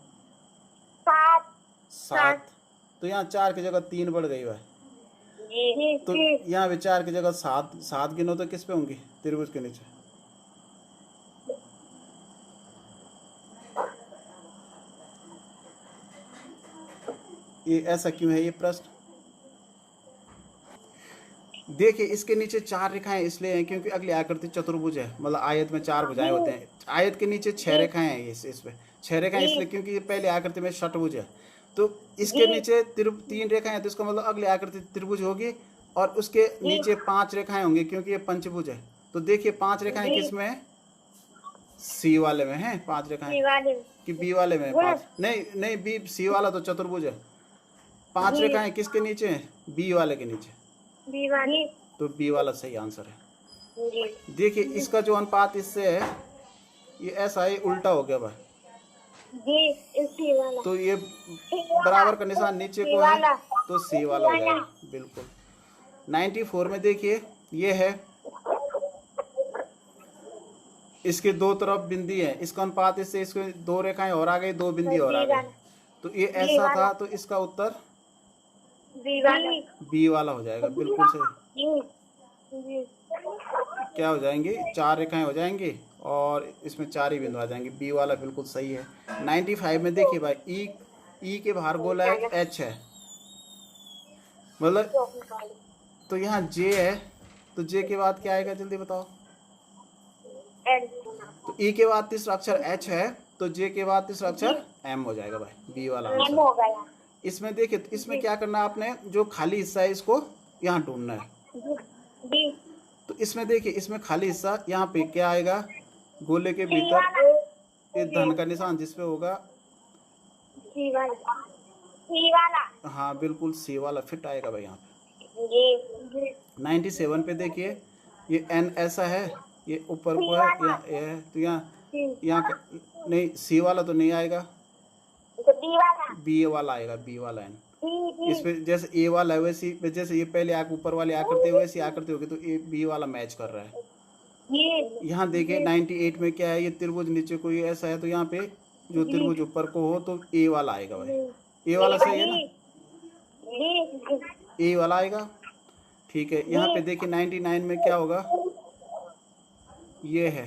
S1: 7। तो यहाँ 4 की जगह 3 बढ़ गई भाई। तो यहाँ भी 4 की जगह 7 गिनो तो किस पे होंगी? त्रिभुज के नीचे। ये ऐसा क्यों है? ये प्रश्न देखिए, इसके नीचे 4 रेखाएं इसलिए हैं क्योंकि अगली आकृति चतुर्भुज है, मतलब आयत में 4 भुजाएं होते हैं। आयत के नीचे 6 रेखाएं हैं इसमें 6 रेखाएं इसलिए क्योंकि ये पहले आकृति में षटभुज है। तो इसके नीचे 3 रेखाएं हैं तो इसका मतलब अगली आकृति त्रिभुज होगी और उसके नीचे 5 रेखाएं होंगी क्योंकि ये पंचभुज है। तो देखिए 5 रेखाएं किस में है? सी वाले में है 5 रेखाएं कि बी वाले में? 5 नहीं, बी सी वाला तो चतुर्भुज है। 5 रेखाएं किसके नीचे हैं? बी वाले के नीचे। तो बी वाला सही आंसर है। देखिए इसका जो अनुपात इससे है ये ऐसा है, उल्टा हो गया भाई। तो ये बराबर का निशान नीचे को है तो सी वाला हो जाएगा बिल्कुल। 94 में देखिए, ये है, इसके 2 तरफ बिंदी है, इसका अनुपात इससे, इसके 2 रेखाएं और आ गई, 2 बिंदी और आ गई, तो ये ऐसा था, तो इसका उत्तर बी वाला हो जाएगा बिल्कुल सही। क्या हो जाएंगे? 4 रेखाएं हो जाएंगी और इसमें 4 ही बिंदु आ जाएंगे। बी वाला बिल्कुल सही है। 95 में देखिए भाई, ई के बाहर गोला है, एच है, मतलब तो यहाँ जे है, तो जे के बाद क्या आएगा जल्दी बताओ? तो ई के बाद तीसरा अक्षर एच है तो जे के बाद तीसरा अक्षर एम हो जाएगा भाई। बी वाला आंसर। इसमें देखिए, तो इसमें क्या करना है आपने? जो खाली हिस्सा है इसको यहाँ ढूंढना है। तो इसमें देखिए, इसमें खाली हिस्सा यहाँ पे क्या आएगा? गोले के भीतर ये धन का निशान जिसपे होगा हाँ बिल्कुल सी वाला फिट आएगा भाई यहाँ पे।
S2: जी
S1: 97 पे देखिए, ये एन ऐसा है, ये ऊपर को है, यहाँ ए है, तो यहाँ नहीं सी वाला तो नहीं आएगा,
S2: तो बी वाला
S1: बी वाला आएगा, बी वाला एन।
S2: बी
S1: इस पे जैसे ए वाला है वैसे जैसे ये पहले आके ऊपर वाले आकृति है वैसी आकृति होगी, तो ए बी वाला मैच कर रहा है।
S2: जी
S1: यहाँ देखिए 98 में क्या है, ये त्रिभुज नीचे को ये ऐसा है, तो यहाँ पे जो त्रिभुज ऊपर को हो तो ए वाला आएगा भाई। ए वाला सही है ना,
S2: जी
S1: ए वाला आएगा। ठीक है, यहाँ पे देखिए 99 में क्या होगा, ये है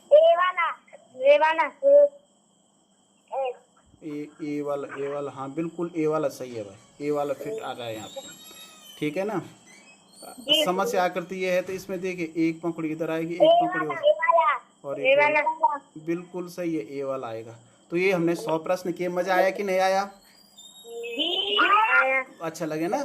S2: ए वाला
S1: ए वाला हाँ बिल्कुल ए वाला सही है भाई, ए वाला फिट आ रहा है यहाँ पे। ठीक है ना, समस्या आकृति ये है, तो इसमें देखिए एक पंखुड़ी इधर आएगी, एक पंखुड़ी और
S2: ए
S1: एक
S2: वाला
S1: बिल्कुल सही है, ए वाला आएगा। तो ये हमने 100 प्रश्न किए, मजा आया कि नहीं आया?
S2: जी
S1: अच्छा लगे ना?